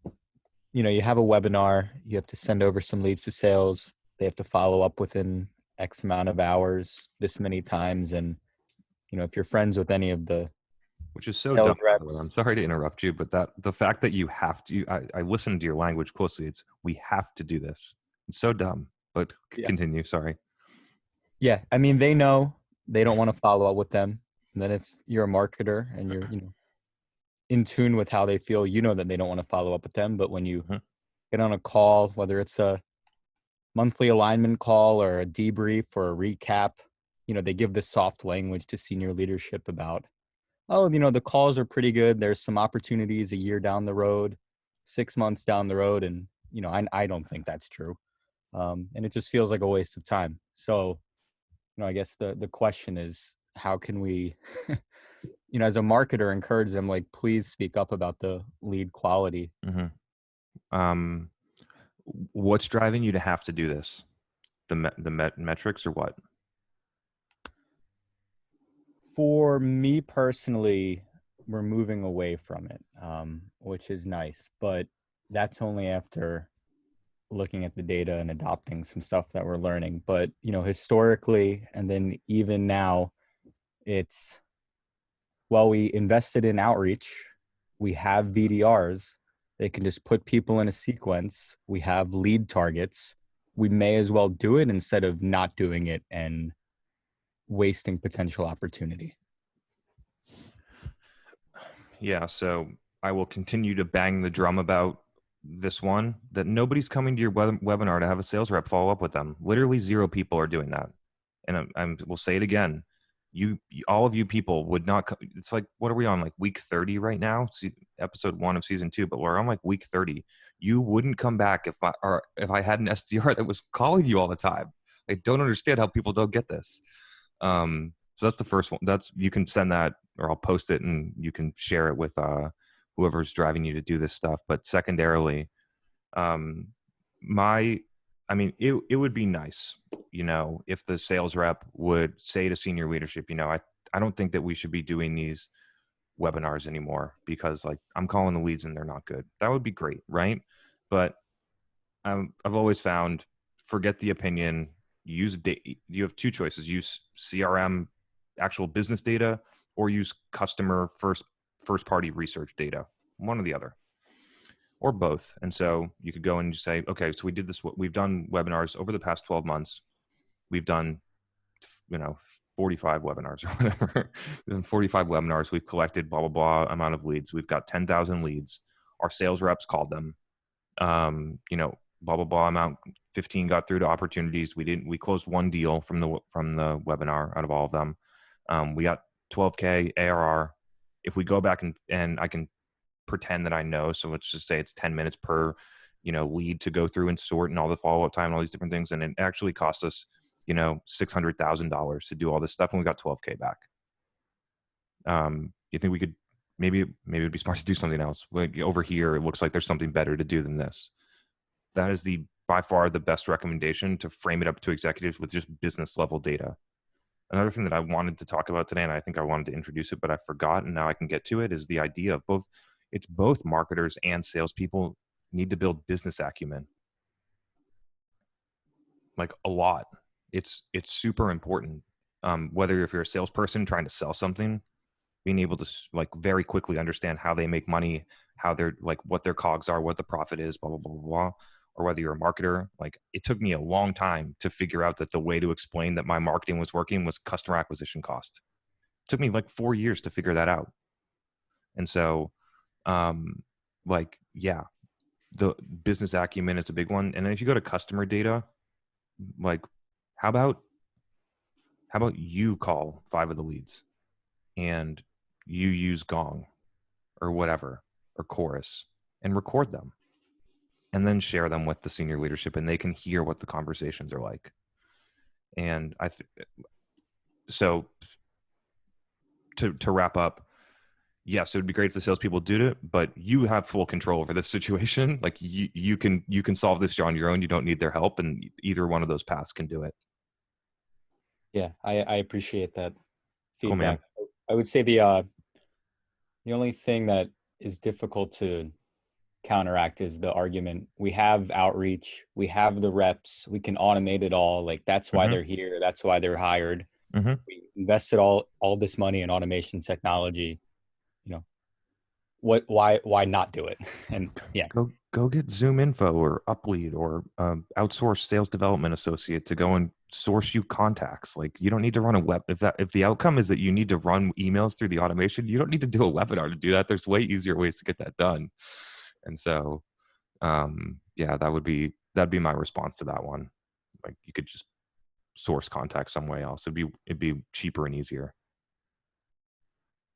you have a webinar, you have to send over some leads to sales. They have to follow up within X amount of hours, this many times. And, if you're friends with any of the Which is so sales dumb, by the way. reps, I'm sorry to interrupt you, but the fact that you have to, I listened to your language closely. It's, we have to do this. It's so dumb, but Yeah. continue. Sorry. yeah, I mean, they know they don't want to follow up with them. And then if you're a marketer and you're, in tune with how they feel, that they don't want to follow up with them. But when you Mhm. get on a call, whether it's a monthly alignment call or a debrief or a recap, they give this soft language to senior leadership about, oh, the calls are pretty good. There's some opportunities a year down the road, 6 months down the road. And, I don't think that's true. And it just feels like a waste of time. So, I guess the question is, how can we, as a marketer, encourage them, like, please speak up about the lead quality. Um, what's driving you to have to do this? The metrics or what? For me personally, we're moving away from it, which is nice, but that's only after looking at the data and adopting some stuff that we're learning. But, historically, and then even now, it's, well, we invested in outreach. We have BDRs. They can just put people in a sequence. We have lead targets. We may as well do it instead of not doing it and wasting potential opportunity. Yeah. So I will continue to bang the drum about this one, that nobody's coming to your webinar to have a sales rep follow up with them. Literally 0 people are doing that. And we'll say it again. All of you people would not it's like, what are we on, like week 30 right now? Episode 1 of season 2, but we're on like week 30. You wouldn't come back if I had an SDR that was calling you all the time. I don't understand how people don't get this. So that's the first one. You can send that, or I'll post it and you can share it with whoever's driving you to do this stuff. But secondarily, it would be nice, if the sales rep would say to senior leadership, I don't think that we should be doing these webinars anymore, because like I'm calling the leads and they're not good. That would be great, right? But I've always found, forget the opinion. You have 2 choices: use CRM, actual business data, or use customer first party research data. One or the other, or both. And so you could go and just say, okay, so we did this. We've done webinars over the past 12 months. We've done, 45 webinars or whatever. We've done 45 webinars. We've collected blah, blah, blah amount of leads. We've got 10,000 leads. Our sales reps called them. Blah, blah, blah amount. 15 got through to opportunities. We closed 1 deal from the webinar out of all of them. We got 12K ARR. If we go back and I can pretend that I know, so let's just say it's 10 minutes per, lead to go through and sort, and all the follow-up time and all these different things. And it actually cost us, $600,000 to do all this stuff, and we got 12K back. You think we could, maybe it'd be smart to do something else. Like over here, it looks like there's something better to do than this. That is by far the best recommendation, to frame it up to executives with just business level data. Another thing that I wanted to talk about today, and I think I wanted to introduce it, but I forgot, and now I can get to it, is the idea of both marketers and salespeople need to build business acumen. Like a lot. It's super important. Whether if you're a salesperson trying to sell something, being able to like very quickly understand how they make money, how they're like, what their cogs are, what the profit is, blah, blah, blah, blah. Or whether you're a marketer, like it took me a long time to figure out that the way to explain that my marketing was working was customer acquisition cost. It took me like 4 years to figure that out. And so, the business acumen is a big one. And then if you go to customer data, like how about you call 5 of the leads and you use Gong or whatever, or Chorus, and record them and then share them with the senior leadership, and they can hear what the conversations are like. And so to wrap up, yes, it would be great if the salespeople did it, but you have full control over this situation. Like you can solve this on your own. You don't need their help, and either one of those paths can do it. Yeah, I appreciate that Cool, feedback. man. I would say the only thing that is difficult to counteract is the argument, we have outreach, we have the reps, we can automate it all. Like that's why they're here. That's why they're hired. We invested all this money in automation technology. You know, why not do it? And yeah, go get Zoom Info or Uplead or outsource sales development associate to go and source you contacts. Like you don't need to run a web. If the outcome is that you need to run emails through the automation, you don't need to do a webinar to do that. There's way easier ways to get that done. And so, yeah, that'd be my response to that one. Like you could just source contacts some way else. It'd be cheaper and easier.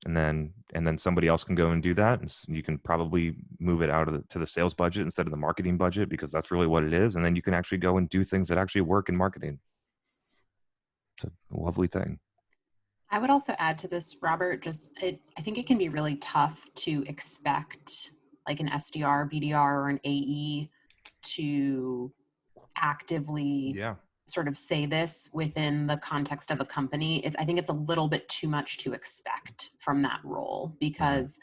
And then somebody else can go and do that, and you can probably move it out to the sales budget instead of the marketing budget, because that's really what it is. And then you can actually go and do things that actually work in marketing. It's a lovely thing. I would also add to this, Robert, I think it can be really tough to expect like an SDR, BDR, or an AE to actively sort of say this within the context of a company. I think it's a little bit too much to expect from that role, because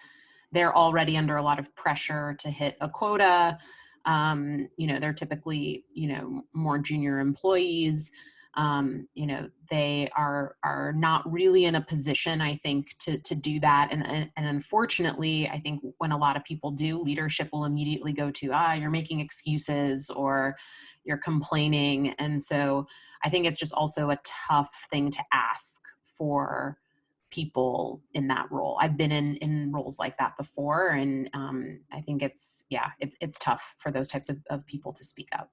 they're already under a lot of pressure to hit a quota. They're typically, more junior employees. They are not really in a position, I think, to do that. And unfortunately, I think when a lot of people do, leadership will immediately go to, you're making excuses or you're complaining. And so I think it's just also a tough thing to ask for people in that role. I've been in roles like that before. And I think it's tough for those types of people to speak up.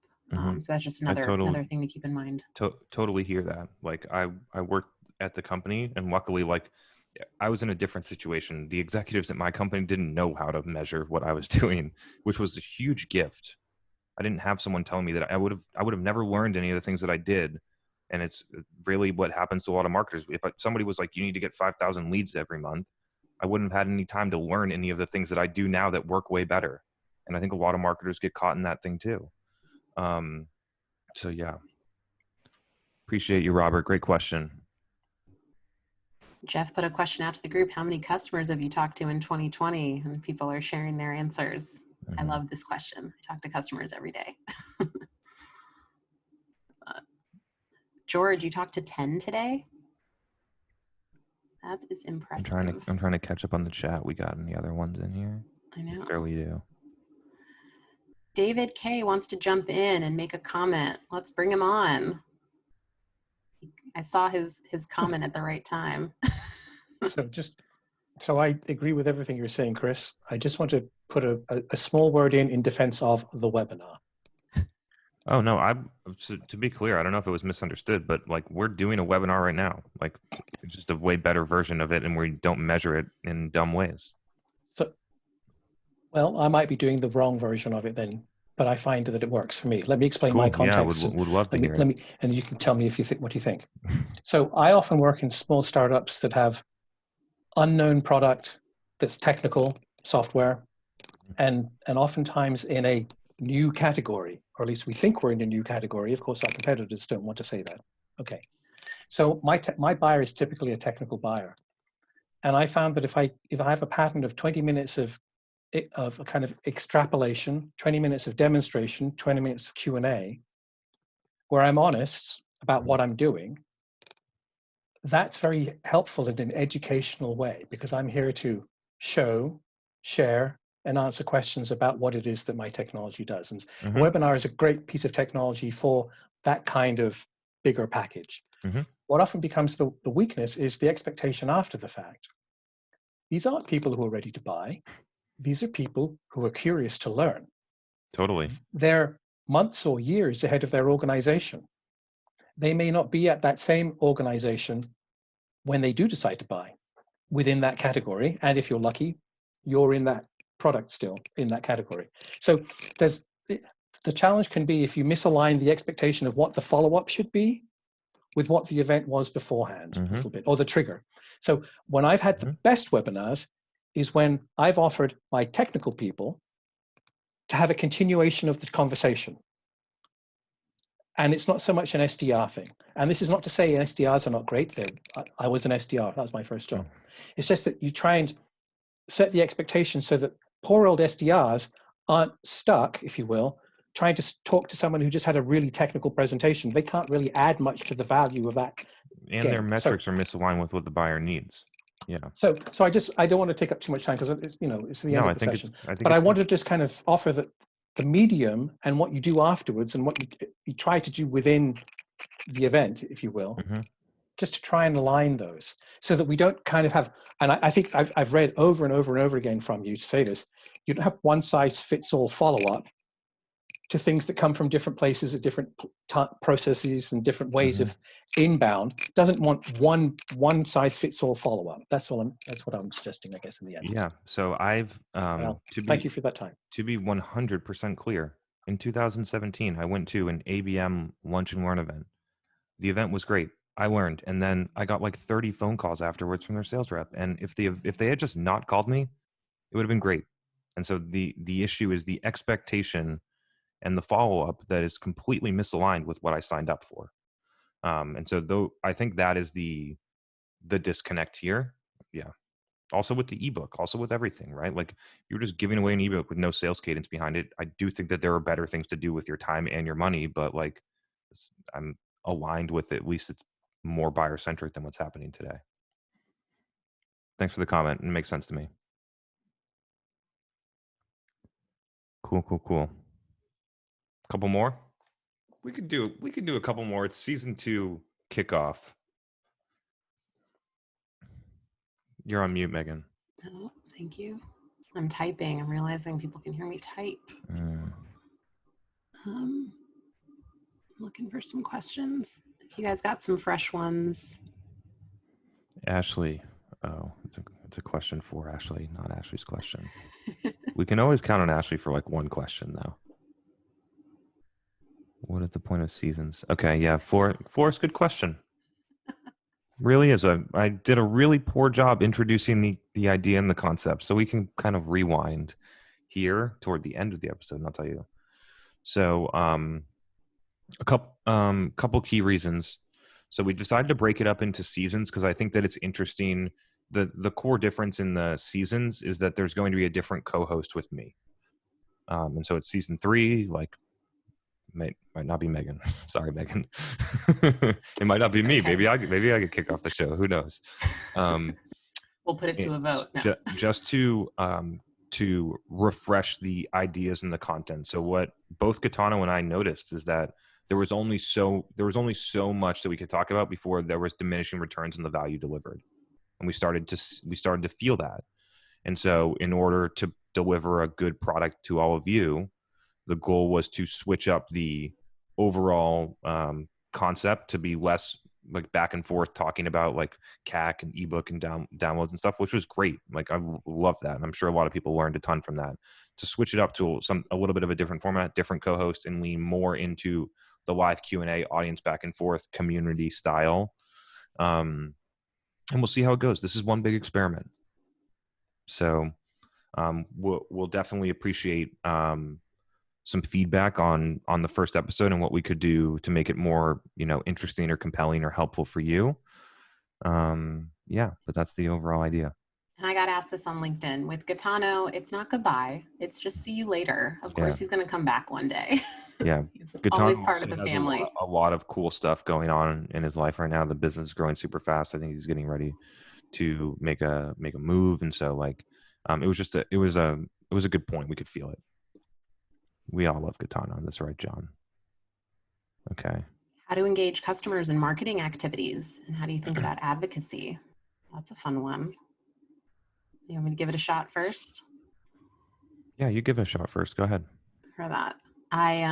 So that's just another thing to keep in mind. Totally hear that. Like I worked at the company, and luckily, like I was in a different situation. The executives at my company didn't know how to measure what I was doing, which was a huge gift. I didn't have someone telling me that. I would have never learned any of the things that I did. And it's really what happens to a lot of marketers. If somebody was like, you need to get 5,000 leads every month, I wouldn't have had any time to learn any of the things that I do now that work way better. And I think a lot of marketers get caught in that thing too. So yeah, appreciate you, Robert. Great question. Jeff put a question out to the group. How many customers have you talked to in 2020? And people are sharing their answers. I love this question. I talk to customers every day. George, you talked to 10 today? That is impressive. I'm trying to catch up on the chat. We got any other ones in here? I know. There we do. David K wants to jump in and make a comment. Let's bring him on. I saw his comment at the right time. So I agree with everything you're saying, Chris. I just want to put a small word in defense of the webinar. Oh no, to be clear, I don't know if it was misunderstood, but like we're doing a webinar right now, like it's just a way better version of it, and we don't measure it in dumb ways. So, well, I might be doing the wrong version of it then, but I find that it works for me. Let me explain my context. Yeah, would love to hear it. And you can tell me what you think. So I often work in small startups that have unknown product that's technical software, and oftentimes in a new category, or at least we think we're in a new category. Of course, our competitors don't want to say that. Okay, so my buyer is typically a technical buyer, and I found that if I have a pattern of 20 minutes of a kind of extrapolation, 20 minutes of demonstration, 20 minutes of Q&A, where I'm honest about what I'm doing, that's very helpful in an educational way, because I'm here to show, share, and answer questions about what it is that my technology does. And a webinar is a great piece of technology for that kind of bigger package. What often becomes the weakness is the expectation after the fact. These aren't people who are ready to buy. These are people who are curious to learn. Totally. They're months or years ahead of their organization. They may not be at that same organization when they do decide to buy within that category. And if you're lucky, you're in that product still in that category. So the challenge can be if you misalign the expectation of what the follow-up should be with what the event was beforehand, a little bit, or the trigger. So when I've had the best webinars is when I've offered my technical people to have a continuation of the conversation. And it's not so much an SDR thing. And this is not to say SDRs are not great. I was an SDR. That was my first job. It's just that you try and set the expectation so that poor old SDRs aren't stuck, if you will, trying to talk to someone who just had a really technical presentation. They can't really add much to the value of that And their game. metrics are misaligned with what the buyer needs. Yeah. So I don't want to take up too much time because it's, you know, it's the end of the session. But I want to just kind of offer that the medium and what you do afterwards and what you try to do within the event, if you will, just to try and align those so that we don't kind of have, and I think I've read over and over and over again from you to say this, you don't have one size fits all follow-up to things that come from different places at different processes and different ways of inbound. Doesn't want one size fits all follow-up. That's what I'm suggesting, I guess, in the end. Yeah. So I've thank you for that time. To be 100% clear, in 2017, I went to an ABM lunch and learn event. The event was great. I learned, and then I got like 30 phone calls afterwards from their sales rep. And if they had just not called me, it would have been great. And so the issue is the expectation and the follow-up that is completely misaligned with what I signed up for. And so though I think that is the disconnect here. Yeah. Also with the ebook, also with everything, right? Like you're just giving away an ebook with no sales cadence behind it. I do think that there are better things to do with your time and your money, but like I'm aligned with it. At least it's more buyer centric than what's happening today. Thanks for the comment. It makes sense to me. Cool. Couple more. We could do a couple more. It's season 2 kickoff. You're on mute, Megan. Oh, thank you. I'm typing. I'm realizing people can hear me type. Looking for some questions. You guys got some fresh ones. Ashley. Oh, it's a question for Ashley, not Ashley's question. We can always count on Ashley for like one question, though. What is the point of seasons? Okay, yeah, Forrest, good question. Really is. I did a really poor job introducing the idea and the concept, so we can kind of rewind here toward the end of the episode, and I'll tell you. So, a couple key reasons. So we decided to break it up into seasons because I think that it's interesting. The core difference in the seasons is that there's going to be a different co-host with me, and so it's season 3. Like, might not be Megan. Sorry, Megan. It might not be me. Maybe I could kick off the show. Who knows? We'll put it to a vote. No. Just to refresh the ideas and the content. So what both Gaetano and I noticed is that there was only so much that we could talk about before there was diminishing returns on the value delivered, and we started to feel that. And so in order to deliver a good product to all of you, the goal was to switch up the overall concept to be less like back and forth talking about like CAC and ebook and downloads and stuff, which was great. Like I love that. And I'm sure a lot of people learned a ton from that. To switch it up to a little bit of a different format, different co-host, and lean more into the live Q&A, audience back and forth, community style. And we'll see how it goes. This is one big experiment. So we'll definitely appreciate some feedback on the first episode and what we could do to make it more, interesting or compelling or helpful for you. Yeah, but that's the overall idea. And I got asked this on LinkedIn. With Gaetano, it's not goodbye. It's just see you later. Of course, he's going to come back one day. Yeah. He's Gaetano always part of the has family. A lot of cool stuff going on in his life right now. The business is growing super fast. I think he's getting ready to make a move. And so like, it was a good point. We could feel it. We all love Gaetano. That's right, John. Okay. How to engage customers in marketing activities, and how do you think about advocacy? That's a fun one. You want me to give it a shot first? Yeah, you give it a shot first. Go ahead. For that, I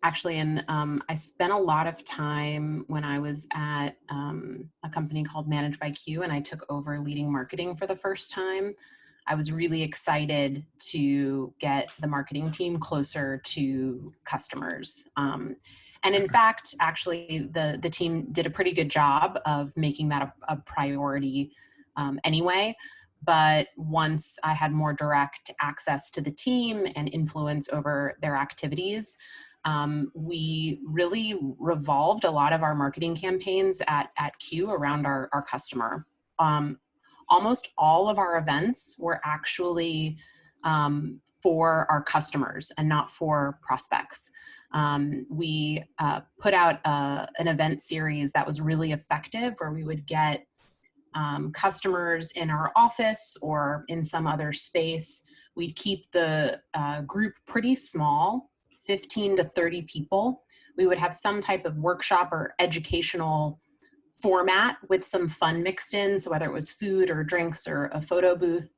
actually, I spent a lot of time when I was at a company called Managed by Q, and I took over leading marketing for the first time. I was really excited to get the marketing team closer to customers. And in fact, actually, the team did a pretty good job of making that a priority anyway. But once I had more direct access to the team and influence over their activities, we really revolved a lot of our marketing campaigns at Q around our customer. Almost all of our events were actually for our customers and not for prospects. We put out an event series that was really effective, where we would get customers in our office or in some other space. We'd keep the group pretty small, 15 to 30 people. We would have some type of workshop or educational format with some fun mixed in, so whether it was food or drinks or a photo booth.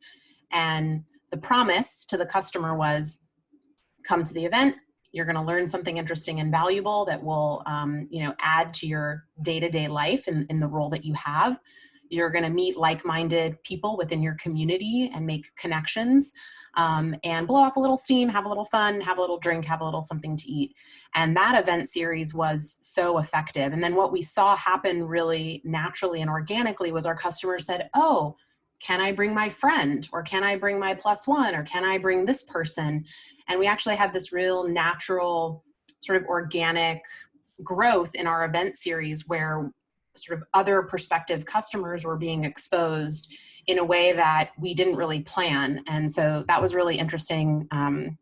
And the promise to the customer was, come to the event, you're going to learn something interesting and valuable that will add to your day-to-day life in the role that you have. You're going to meet like-minded people within your community and make connections, and blow off a little steam, have a little fun, have a little drink, have a little something to eat. And that event series was so effective. And then what we saw happen really naturally and organically was our customers said, oh, can I bring my friend, or can I bring my +1, or can I bring this person? And we actually had this real natural sort of organic growth in our event series, where sort of other prospective customers were being exposed in a way that we didn't really plan. And so that was really interesting and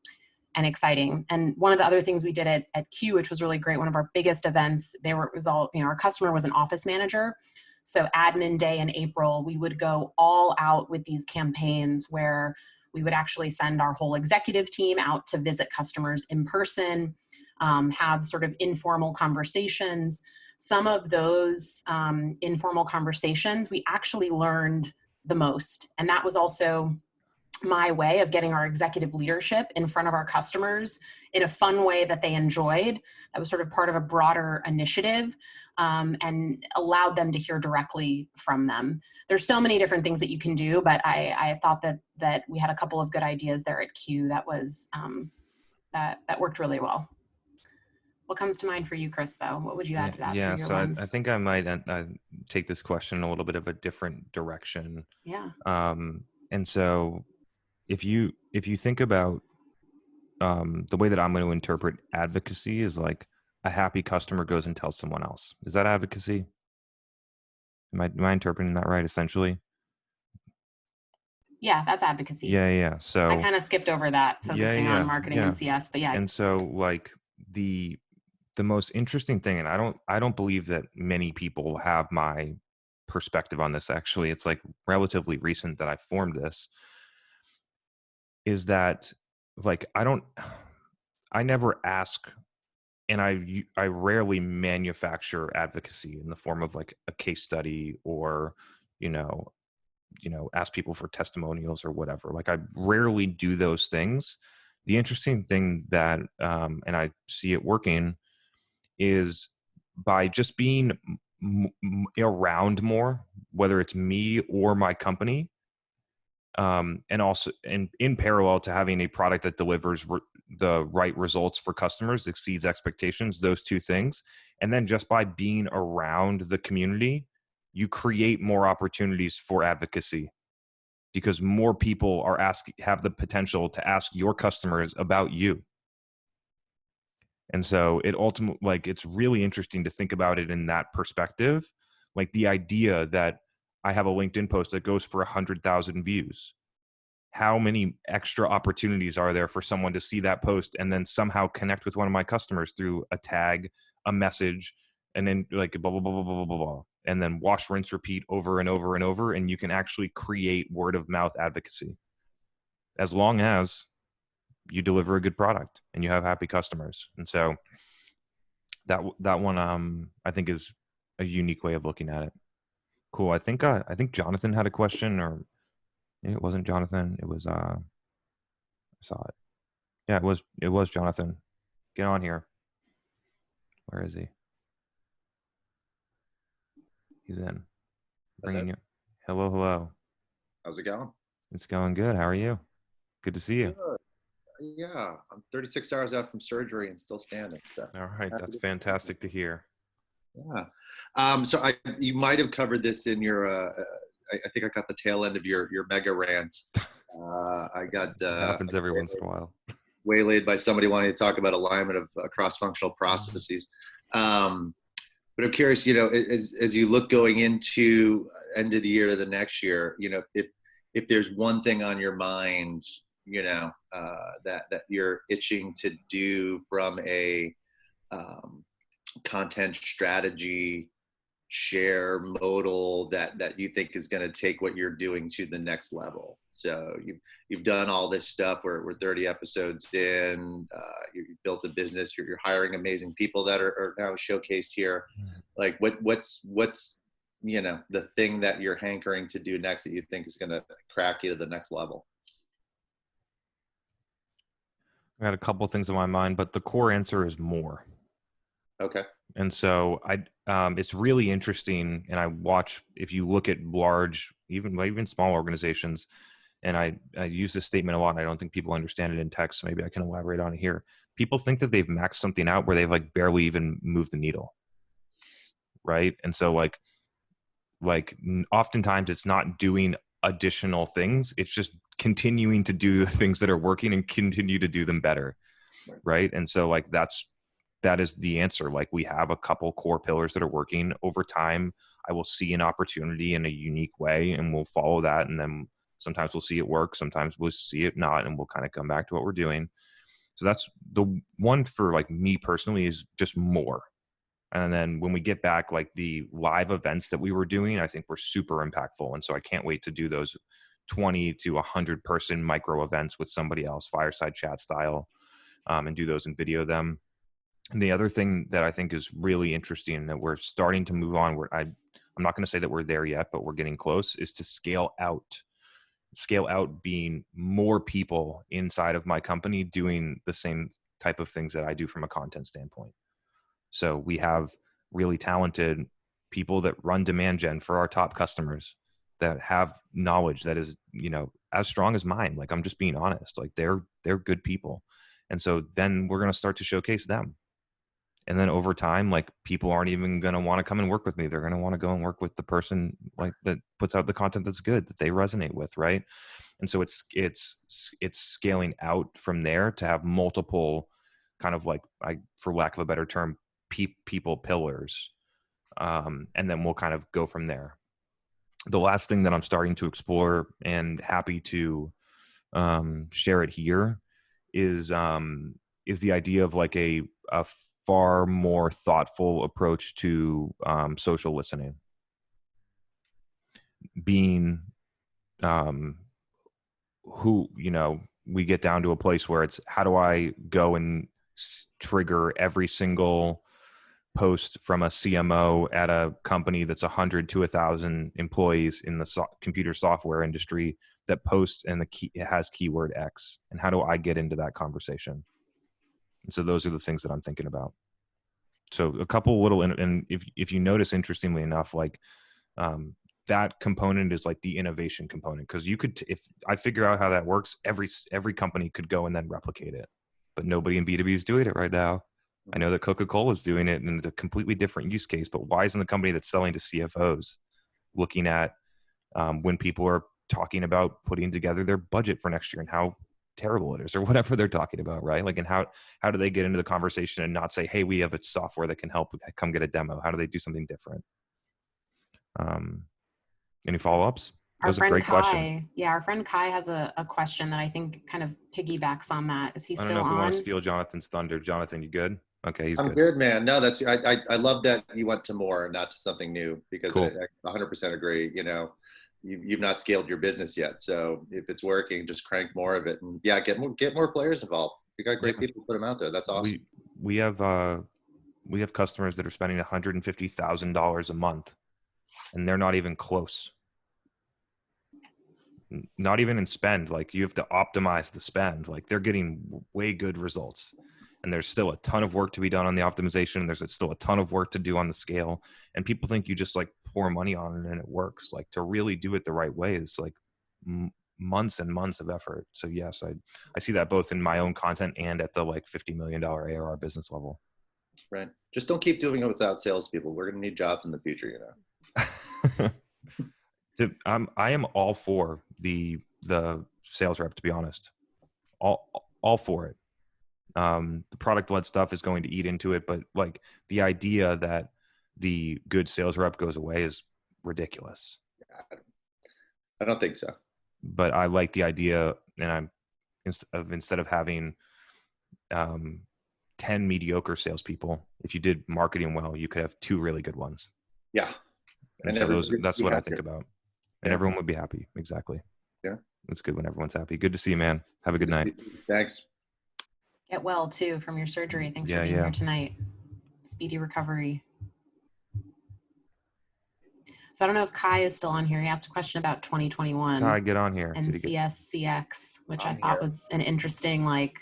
exciting. And one of the other things we did at Q, which was really great, one of our biggest events, our customer was an office manager. So admin day in April, we would go all out with these campaigns where we would actually send our whole executive team out to visit customers in person, have sort of informal conversations. Some of those informal conversations, we actually learned the most. And that was also my way of getting our executive leadership in front of our customers in a fun way that they enjoyed. That was sort of part of a broader initiative, and allowed them to hear directly from them. There's so many different things that you can do, but I thought that we had a couple of good ideas there at Q that was that worked really well. What comes to mind for you, Chris, though? What would you add to that? Yeah, through your so lens? I think I might take this question in a little bit of a different direction. Yeah. And so if you think about the way that I'm going to interpret advocacy is like a happy customer goes and tells someone else. Is that advocacy? Am I interpreting that right, essentially? Yeah, that's advocacy. Yeah. So I kind of skipped over that, focusing on marketing and CS, but yeah. And so like the most interesting thing, and I don't believe that many people have my perspective on this. Actually, it's like relatively recent that I formed this, is that like I never ask, and I rarely manufacture advocacy in the form of like a case study or ask people for testimonials or whatever. Like I rarely do those things. The interesting thing that and I see it working is by just being around more, whether it's me or my company, and also in parallel to having a product that delivers the right results for customers, exceeds expectations, those two things. And then just by being around the community, you create more opportunities for advocacy, because more people have the potential to ask your customers about you. And so it ultimately, like, it's really interesting to think about it in that perspective. Like the idea that I have a LinkedIn post that goes for 100,000 views. How many extra opportunities are there for someone to see that post and then somehow connect with one of my customers through a tag, a message, and then like blah, blah, blah, blah, blah, blah, blah, and then wash, rinse, repeat over and over and over. And you can actually create word of mouth advocacy as long as you deliver a good product and you have happy customers. And so that one, I think is a unique way of looking at it. Cool. I think Jonathan had a question, or it wasn't Jonathan. It was, I saw it. Yeah, it was Jonathan. Get on here. Where is he? He's in. Bringing you. Hello. How's it going? It's going good. How are you? Good to see you. Good. Yeah, I'm 36 hours out from surgery and still standing. So. All right, that's fantastic to hear. Yeah. So you might have covered this in your. I think I got the tail end of your mega rant. I got. Happens every once in a while. Waylaid by somebody wanting to talk about alignment of cross-functional processes. But I'm curious, as you look going into end of the year to the next year, if there's one thing on your mind that you're itching to do from a content strategy share modal that you think is going to take what you're doing to the next level? So you've done all this stuff. We're 30 episodes in. You've built a business. You're hiring amazing people that are now showcased here. Like what's the thing that you're hankering to do next that you think is going to crack you to the next level? I had a couple of things in my mind, but the core answer is more. Okay. And so it's really interesting. And I watch, if you look at large, even small organizations, and I use this statement a lot, and I don't think people understand it in text, so maybe I can elaborate on it here. People think that they've maxed something out where they've like barely even moved the needle. Right. And so like oftentimes it's not doing additional things. It's just continuing to do the things that are working and continue to do them better. Right. And so like that is the answer. Like we have a couple core pillars that are working. Over time, I will see an opportunity in a unique way and we'll follow that. And then sometimes we'll see it work. Sometimes we'll see it not. And we'll kind of come back to what we're doing. So that's the one for like me personally, is just more. And then when we get back, like the live events that we were doing, I think were super impactful. And so I can't wait to do those 20 to 100 person micro events with somebody else, fireside chat style, and do those and video them. And the other thing that I think is really interesting that we're starting to move on, where I'm not going to say that we're there yet, but we're getting close, is to scale out. Scale out being more people inside of my company doing the same type of things that I do from a content standpoint. So we have really talented people that run demand gen for our top customers that have knowledge that is, as strong as mine. Like, I'm just being honest, like they're good people. And so then we're going to start to showcase them. And then over time, like people aren't even going to want to come and work with me. They're going to want to go and work with the person like that puts out the content that's good, that they resonate with. Right. And so it's scaling out from there to have multiple kind of like, for lack of a better term, people pillars. And then we'll kind of go from there. The last thing that I'm starting to explore and happy to share it here is the idea of like a far more thoughtful approach to social listening. Being we get down to a place where it's, how do I go and trigger every single post from a CMO at a company that's 100 to 1,000 employees in the computer software industry that posts and it has keyword X, and how do I get into that conversation? And so those are the things that I'm thinking about. So a couple little, and if you notice, interestingly enough, like that component is like the innovation component, because you could, if I figure out how that works, every company could go and then replicate it, but nobody in B2B is doing it right now. I know that Coca-Cola is doing it, and it's a completely different use case, but why isn't the company that's selling to CFOs looking at when people are talking about putting together their budget for next year and how terrible it is, or whatever they're talking about, right? Like, and how do they get into the conversation and not say, hey, we have a software that can help, come get a demo? How do they do something different? Any follow-ups? That was a great question. Yeah, our friend Kai has a question that I think kind of piggybacks on that. Is he still on? I don't know if we want to steal Jonathan's thunder. Jonathan, you good? Okay, he's good. I'm good, man. No, that's I love that you went to more, not to something new, because cool. I 100% agree. You've not scaled your business yet, so if it's working, just crank more of it, and yeah, get more players involved. You got great people, put them out there. That's awesome. We have customers that are spending $150,000 a month, and they're not even close. Not even in spend. Like, you have to optimize the spend. Like, they're getting way good results, and there's still a ton of work to be done on the optimization. There's still a ton of work to do on the scale, and people think you just like pour money on it and it works. Like, to really do it the right way is like months and months of effort. So yes, I see that both in my own content and at the like $50 million ARR business level. Right. Just don't keep doing it without salespeople. We're going to need jobs in the future, I am all for the sales rep, to be honest. All for it. The product-led stuff is going to eat into it, but like the idea that the good sales rep goes away is ridiculous. I don't think so. But I like the idea, and instead of having 10 mediocre salespeople. If you did marketing well, you could have 2 really good ones. Yeah. And so that's what I think about. And everyone would be happy. Exactly. Yeah. It's good when everyone's happy. Good to see you, man. Have a good night. Thanks. Get well too from your surgery. Thanks for being here tonight. Speedy recovery. So I don't know if Kai is still on here. He asked a question about 2021. Kai, get on here. And CSCX, which I thought was an interesting, like,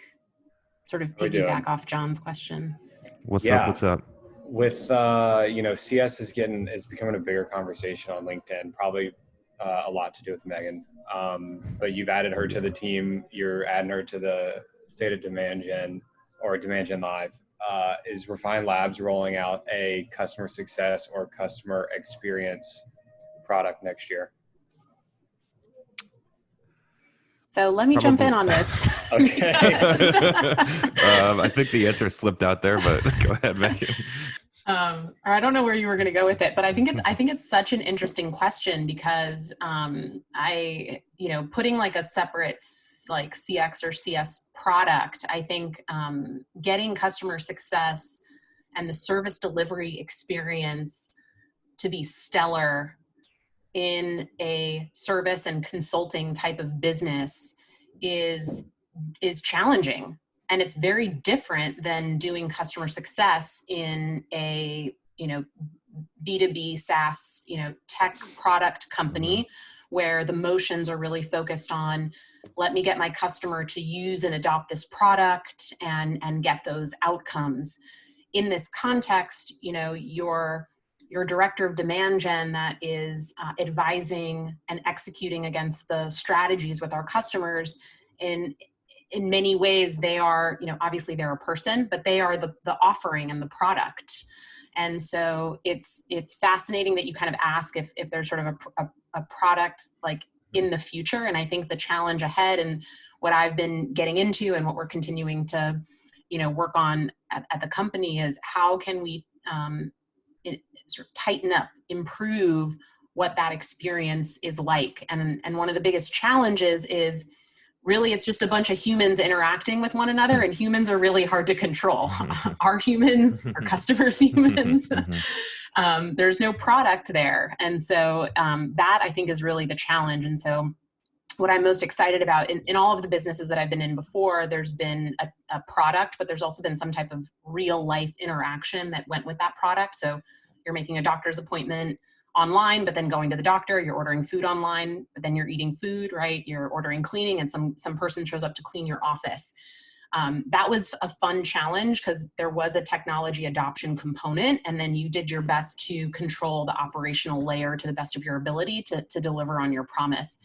sort of piggyback off John's question. What's up? What's up? With CS is becoming a bigger conversation on LinkedIn. Probably a lot to do with Megan. But you've added her to the team. You're adding her to the State of Demand Gen or Demand Gen Live. Is Refine Labs rolling out a customer success or customer experience product next year? So let me jump in on this. Okay. I think the answer slipped out there, but go ahead, Megan. Or I don't know where you were going to go with it, but I think it's such an interesting question because putting like a separate like CX or CS product, I think getting customer success and the service delivery experience to be stellar in a service and consulting type of business is challenging. And it's very different than doing customer success in a, B2B SaaS, tech product company where the motions are really focused on, let me get my customer to use and adopt this product and get those outcomes. In this context, your director of demand gen that is advising and executing against the strategies with our customers in many ways, they are, obviously they're a person, but they are the offering and the product. And so it's fascinating that you kind of ask if there's sort of a product like in the future. And I think the challenge ahead and what I've been getting into and what we're continuing to, work on at the company is how can we sort of tighten up, improve what that experience is like. And one of the biggest challenges is really it's just a bunch of humans interacting with one another, and humans are really hard to control. Our humans, our customers' humans. There's no product there. And so that I think is really the challenge. And so what I'm most excited about in all of the businesses that I've been in before, there's been a product, but there's also been some type of real life interaction that went with that product. So you're making a doctor's appointment online, but then going to the doctor, you're ordering food online, but then you're eating food, right? You're ordering cleaning and some person shows up to clean your office. That was a fun challenge because there was a technology adoption component, and then you did your best to control the operational layer to the best of your ability to deliver on your promise.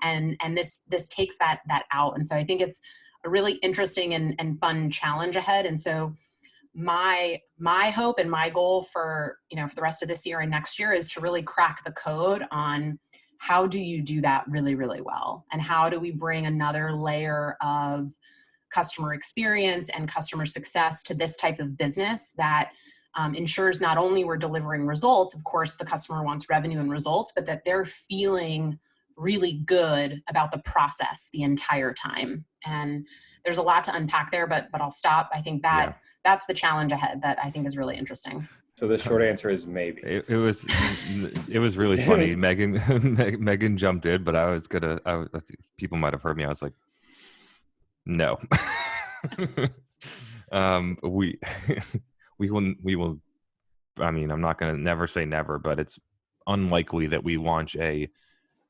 And this takes that out. And so I think it's a really interesting and fun challenge ahead. And so my hope and my goal for the rest of this year and next year is to really crack the code on how do you do that really, really well? And how do we bring another layer of customer experience and customer success to this type of business that ensures not only we're delivering results, of course, the customer wants revenue and results, but that they're feeling really good about the process the entire time. And there's a lot to unpack there, but I'll stop. I think that's the challenge ahead that I think is really interesting. So the short answer is maybe. It was really funny. Megan jumped in, but people might have heard me. I was like, no. We will. I mean, I'm not going to never say never, but it's unlikely that we launch a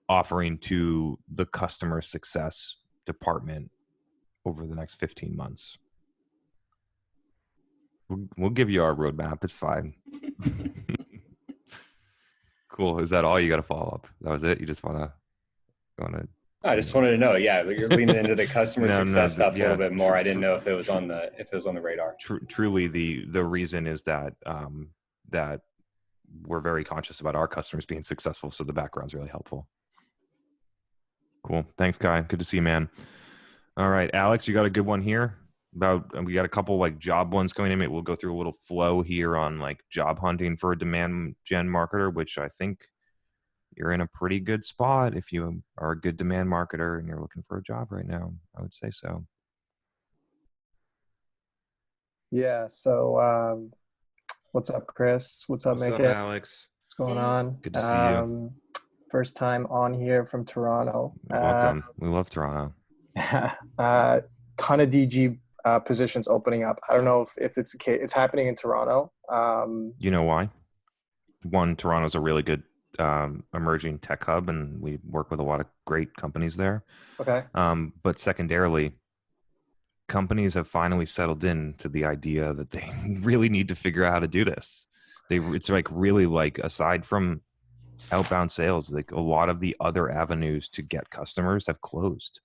offering to the customer success department over the next 15 months. We'll give you our roadmap. It's fine. Cool. Is that all? You got to follow up. That was it. You just want to. I just wanted to know. Yeah, you're leaning into the customer success stuff a little bit more. I didn't know if it was on the radar. Truly, the reason is that that we're very conscious about our customers being successful. So the background's really helpful. Cool. Thanks, Kai. Good to see you, man. All right, Alex, you got a good one here we got a couple like job ones coming in. Maybe we'll go through a little flow here on like job hunting for a demand gen marketer, which I think you're in a pretty good spot if you are a good demand marketer and you're looking for a job right now. I would say so. Yeah. So, what's up, Chris? What's up, What's up, Megan? Alex? What's going Hey. on? Good to see you. First time on here from Toronto. Welcome. We love Toronto. Ton of DG positions opening up. I don't know if it's it's happening in Toronto. You know why? One, Toronto's a really good emerging tech hub, and we work with a lot of great companies there. Okay. But secondarily, companies have finally settled in to the idea that they really need to figure out how to do this. It's like really like, aside from outbound sales, like a lot of the other avenues to get customers have closed.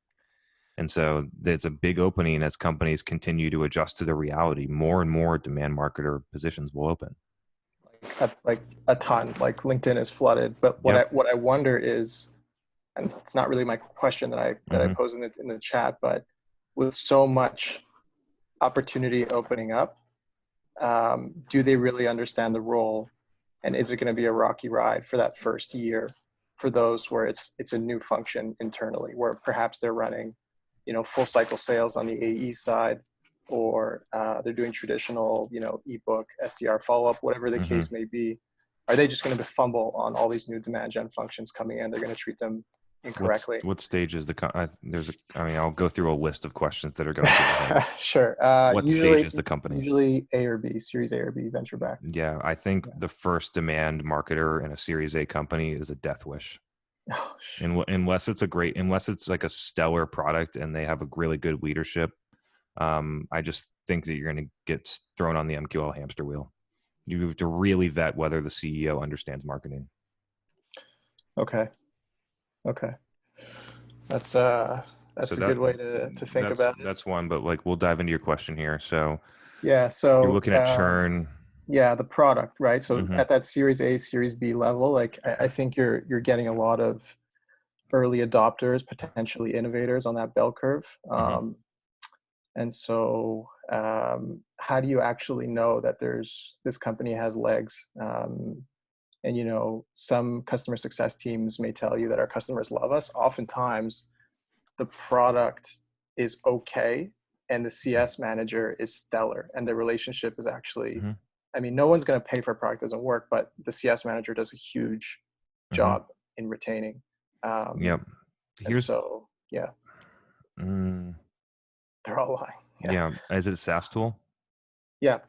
And so there's a big opening as companies continue to adjust to the reality. More and more demand marketer positions will open. Like a ton. Like LinkedIn is flooded. But what I wonder is, and it's not really my question that I posed in the chat, but with so much opportunity opening up, do they really understand the role? And is it going to be a rocky ride for that first year for those where it's a new function internally, where perhaps they're running, full cycle sales on the AE side, or they're doing traditional, ebook, SDR follow-up, whatever the case may be. Are they just going to fumble on all these new demand gen functions coming in? They're going to treat them incorrectly. What stage is I'll go through a list of questions that are going through. Sure. What stage is the company? Usually A or B, Series A or B, venture back. Yeah, I think the first demand marketer in a Series A company is a death wish. Oh, unless it's like a stellar product and they have a really good leadership, I just think that you're going to get thrown on the MQL hamster wheel. You have to really vet whether the CEO understands marketing. Okay. That's a good way to think about it. That's one, but like we'll dive into your question here. So so you're looking at churn. Yeah, the product, right? So at that Series A, Series B level, like I think you're getting a lot of early adopters, potentially innovators on that bell curve. And so how do you actually know that this company has legs? And some customer success teams may tell you that our customers love us. Oftentimes the product is okay and the CS manager is stellar and the relationship is actually, no one's going to pay for a product that doesn't work, but the CS manager does a huge job in retaining. Here's so, yeah. They're all lying. Yeah. Is it a SaaS tool? Yeah.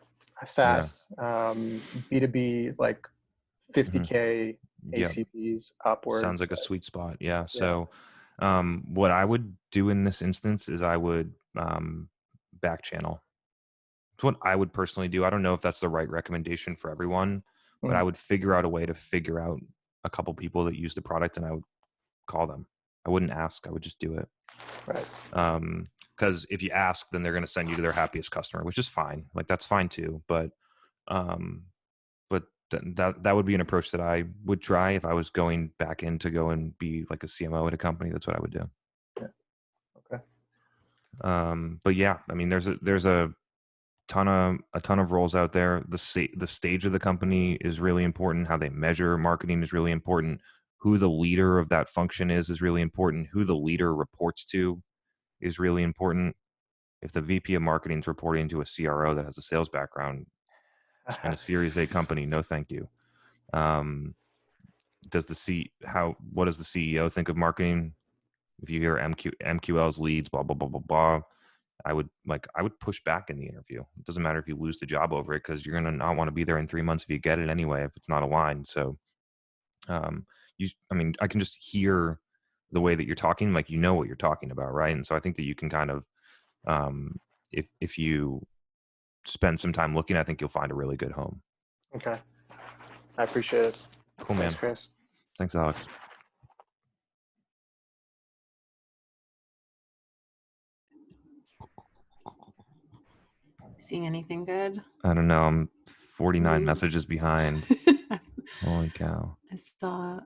SaaS, B2B, like 50K ACVs upwards. Sounds like a sweet spot. Yeah. So what I would do in this instance is I would back channel. It's what I would personally do. I don't know if that's the right recommendation for everyone, but I would figure out a way to figure out a couple people that use the product and I would call them. I wouldn't ask. I would just do it. Right. Because if you ask, then they're going to send you to their happiest customer, which is fine. Like that's fine too. But that would be an approach that I would try if I was going back in to go and be like a CMO at a company. That's what I would do. Yeah. Okay. But yeah, there's a ton of roles out there. The stage of the company is really important. How they measure marketing is really important. Who the leader of that function is really important. Who the leader reports to is really important. If the VP of marketing is reporting to a CRO that has a sales background and a Series A company, no thank you. What does the CEO think of marketing? If you hear MQL's leads, blah blah blah blah blah, I would push back in the interview. It doesn't matter if you lose the job over it, because you're gonna not want to be there in 3 months if you get it anyway, if it's not aligned. So I can just hear the way that you're talking, like what you're talking about, right? And so I think that you can kind of if you spend some time looking, I think you'll find a really good home. Okay. I appreciate it. Cool, man. Thanks, Chris. Thanks, Alex. Seeing anything good? I don't know. I'm 49 messages behind. Holy cow. I saw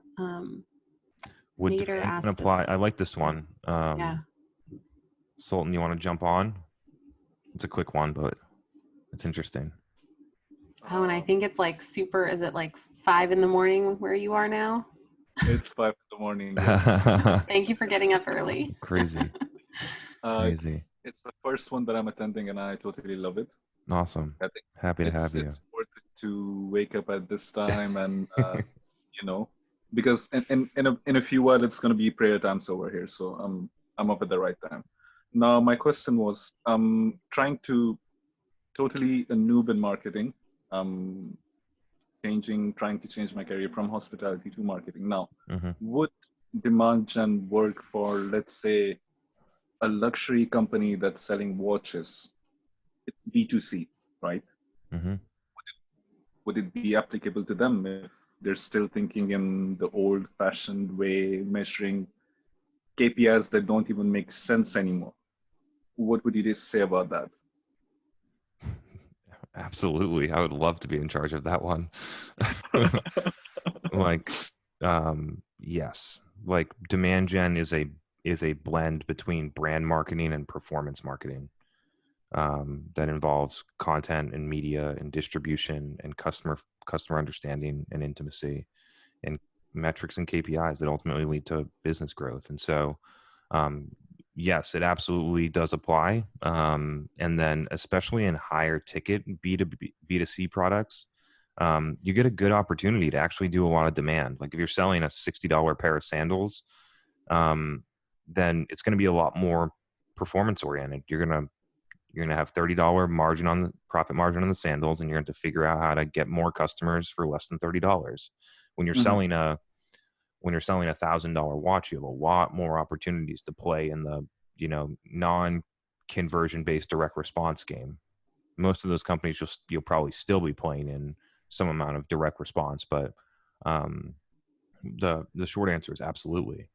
Would Nader demand asked apply? us. I like this one. Yeah. Sultan, you want to jump on? It's a quick one, but it's interesting. Oh, and I think it's like is it like 5 a.m. where you are now? It's 5 in the morning. Yes. Thank you for getting up early. Crazy. Crazy. It's the first one that I'm attending, and I totally love it. Awesome. I think Happy to have you. It's worth it to wake up at this time, and because in a few while it's going to be prayer times over here, so I'm up at the right time. Now my question was, I'm trying to totally a noob in marketing. Trying to change my career from hospitality to marketing. Now, would demand gen work for, let's say, a luxury company that's selling watches? It's B2C, right? Would it be applicable to them if they're still thinking in the old-fashioned way, measuring KPIs that don't even make sense anymore? What would you just say about that? Absolutely. I would love to be in charge of that one. Yes. Like demand gen is a blend between brand marketing and performance marketing. That involves content and media and distribution and customer understanding and intimacy and metrics and KPIs that ultimately lead to business growth. And so, yes, it absolutely does apply. And then especially in higher ticket B2C products, you get a good opportunity to actually do a lot of demand. Like if you're selling a $60 pair of sandals, then it's going to be a lot more performance oriented. You're going to have $30 profit margin on the sandals, and you're going to have to figure out how to get more customers for less than $30. When you're selling a $1,000 watch, you have a lot more opportunities to play in the, non-conversion based direct response game. Most of those companies you'll probably still be playing in some amount of direct response, but the short answer is absolutely.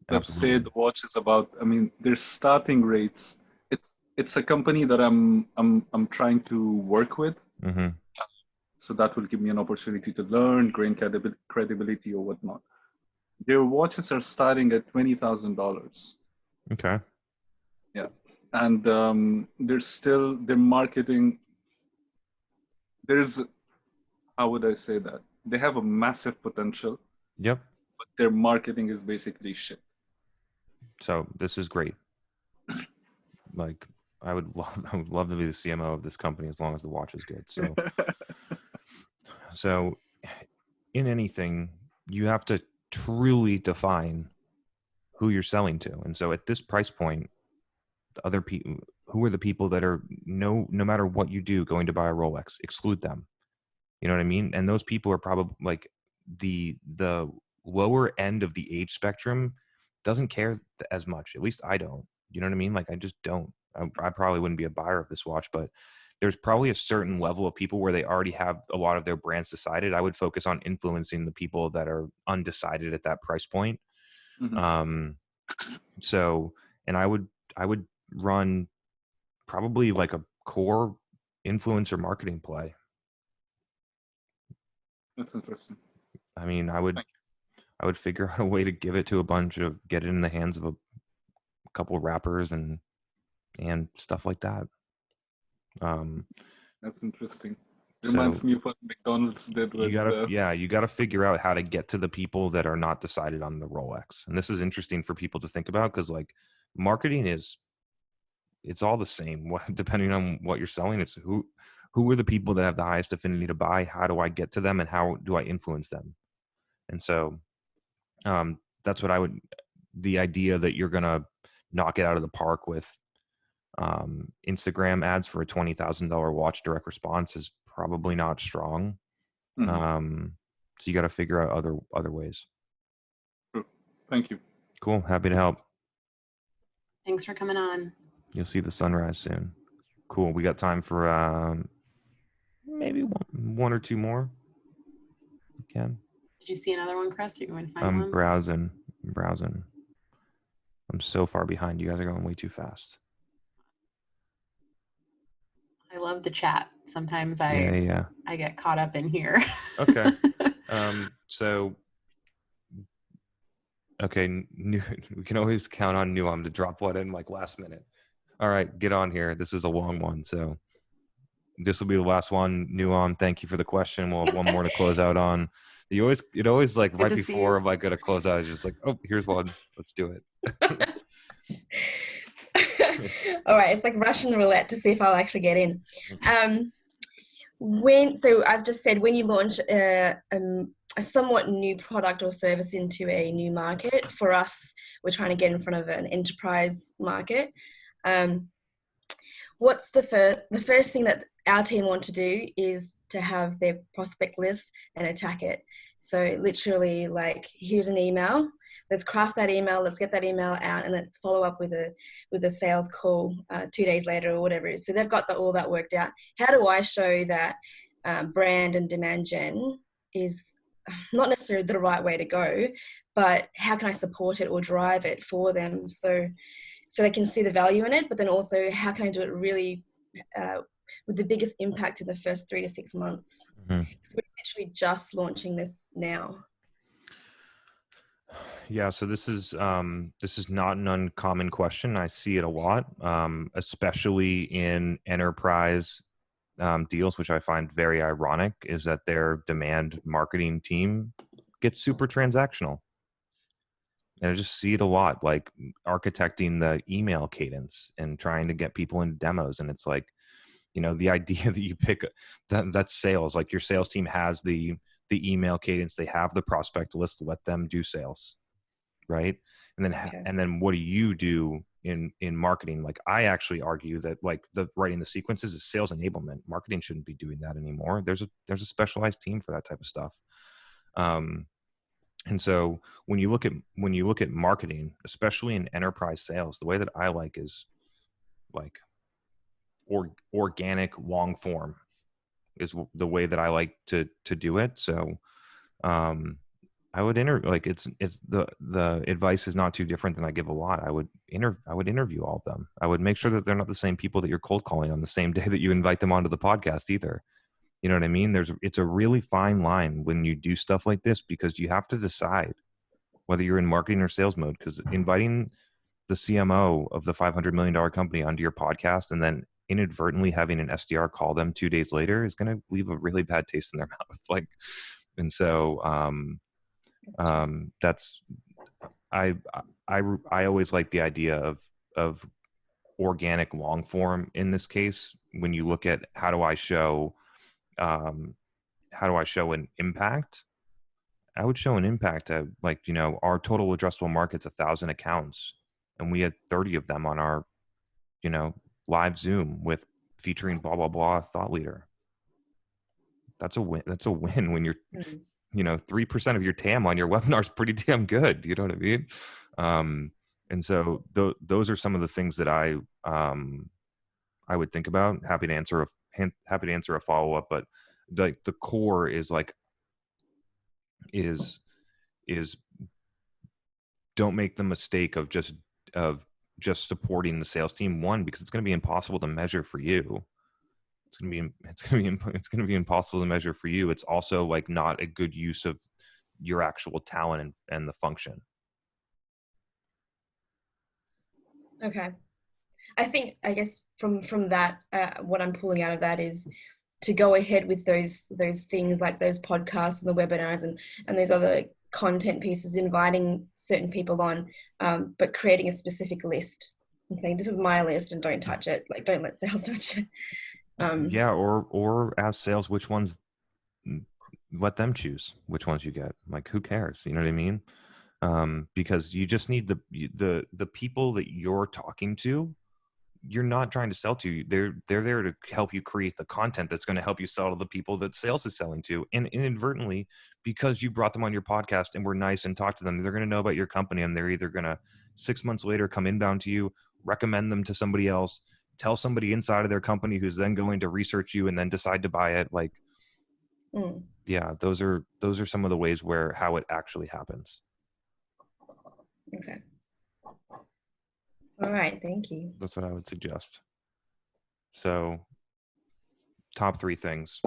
Let's say the watch is about, their starting rates. It's a company that I'm trying to work with. So that will give me an opportunity to learn, gain credibility or whatnot. Their watches are starting at $20,000. Okay. Yeah. And their marketing, how would I say that? They have a massive potential. Yep. But their marketing is basically shit. So this is great. Like I would love to be the CMO of this company as long as the watch is good. So in anything, you have to truly define who you're selling to. And so at this price point, the other people, who are the people that are no matter what you do going to buy a Rolex, exclude them. You know what I mean? And those people are probably like the lower end of the age spectrum doesn't care as much. At least I don't. You know what I mean? Like I just don't. I probably wouldn't be a buyer of this watch, but there's probably a certain level of people where they already have a lot of their brands decided. I would focus on influencing the people that are undecided at that price point. So, and I would run probably like a core influencer marketing play. That's interesting. I mean, I would figure out a way to get it in the hands of a couple of rappers and stuff like that. That's interesting. Reminds me of what McDonald's did with you gotta figure out how to get to the people that are not decided on the Rolex. And this is interesting for people to think about because like marketing it's all the same depending on what you're selling. It's who are the people that have the highest affinity to buy, how do I get to them, and how do I influence them? And so that's what the idea that you're gonna knock it out of the park with Instagram ads for a $20,000 watch direct response is probably not strong. So you got to figure out other ways. Thank you. Cool. Happy to help. Thanks for coming on. You'll see the sunrise soon. Cool. We got time for maybe one or two more. We can. Did you see another one, Chris? Are you going to find one? I'm browsing. I'm so far behind. You guys are going way too fast. I love the chat. Sometimes I get caught up in here. Okay. We can always count on Nuam to drop one in like last minute. All right, get on here. This is a long one. So this will be the last one. Nuon, thank you for the question. We'll have one more to close out on. It always like Good right to see before you. I'm like gonna close out, it's just like, oh, here's one. Let's do it. All right, it's like Russian roulette to see if I'll actually get in. So I've just said when you launch a somewhat new product or service into a new market, for us, we're trying to get in front of an enterprise market. What's the first thing that our team want to do is to have their prospect list and attack it. So literally, like, here's an email. Let's craft that email. Let's get that email out, and let's follow up with a sales call 2 days later or whatever it is. So they've got all that worked out. How do I show that brand and demand gen is not necessarily the right way to go, but how can I support it or drive it for them so they can see the value in it, but then also how can I do it really with the biggest impact in the first 3 to 6 months? Because we're literally just launching this now. Yeah, so this is not an uncommon question. I see it a lot, especially in enterprise deals, which I find very ironic, is that their demand marketing team gets super transactional. And I just see it a lot, like architecting the email cadence and trying to get people into demos. And it's like, the idea that you pick that's sales. Like your sales team has the email cadence, they have the prospect list, let them do sales, right? And then and then what do you do in marketing? Like I actually argue that like the writing the sequences is sales enablement. Marketing shouldn't be doing that anymore. There's a specialized team for that type of stuff. And so when you look at marketing, especially in enterprise sales, the way that I like is like organic long form is the way that I like to do it. So I would it's the advice is not too different than I give a lot. I would interview all of them. I would make sure that they're not the same people that you're cold calling on the same day that you invite them onto the podcast either. You know what I mean? It's a really fine line when you do stuff like this, because you have to decide whether you're in marketing or sales mode, because inviting the CMO of the $500 million company onto your podcast and then inadvertently having an SDR call them 2 days later is going to leave a really bad taste in their mouth. Like, and so, that's, I always like the idea of organic long form in this case. When you look at how do I show an impact, I would show an impact at like, our total addressable market's 1,000 accounts, and we had 30 of them on our, live Zoom with featuring blah, blah, blah thought leader. That's a win. That's a win when you're, 3% of your TAM on your webinar is pretty damn good. You know what I mean? And so those are some of the things that I would think about. Happy to answer a follow-up, but like the core is like, is don't make the mistake of just supporting the sales team. One, because it's going to be impossible to measure for you. It's going to be impossible to measure for you. It's also like not a good use of your actual talent and the function. Okay. I guess from that, what I'm pulling out of that is to go ahead with those things like those podcasts and the webinars and those other content pieces, inviting certain people on, but creating a specific list and saying, this is my list and don't touch it. Like, don't let sales touch it. Or ask sales which ones, let them choose which ones you get. Like, who cares? You know what I mean? Because you just need the people that you're talking to. You're not trying to sell to. They're there to help you create the content that's going to help you sell to the people that sales is selling to. And inadvertently, because you brought them on your podcast and were nice and talked to them, they're going to know about your company, and they're either going to 6 months later come inbound to you, recommend them to somebody else, tell somebody inside of their company who's then going to research you and then decide to buy it. Like, yeah, those are some of the ways where how it actually happens. Okay. All right, thank you. That's what I would suggest. So, top 3 things.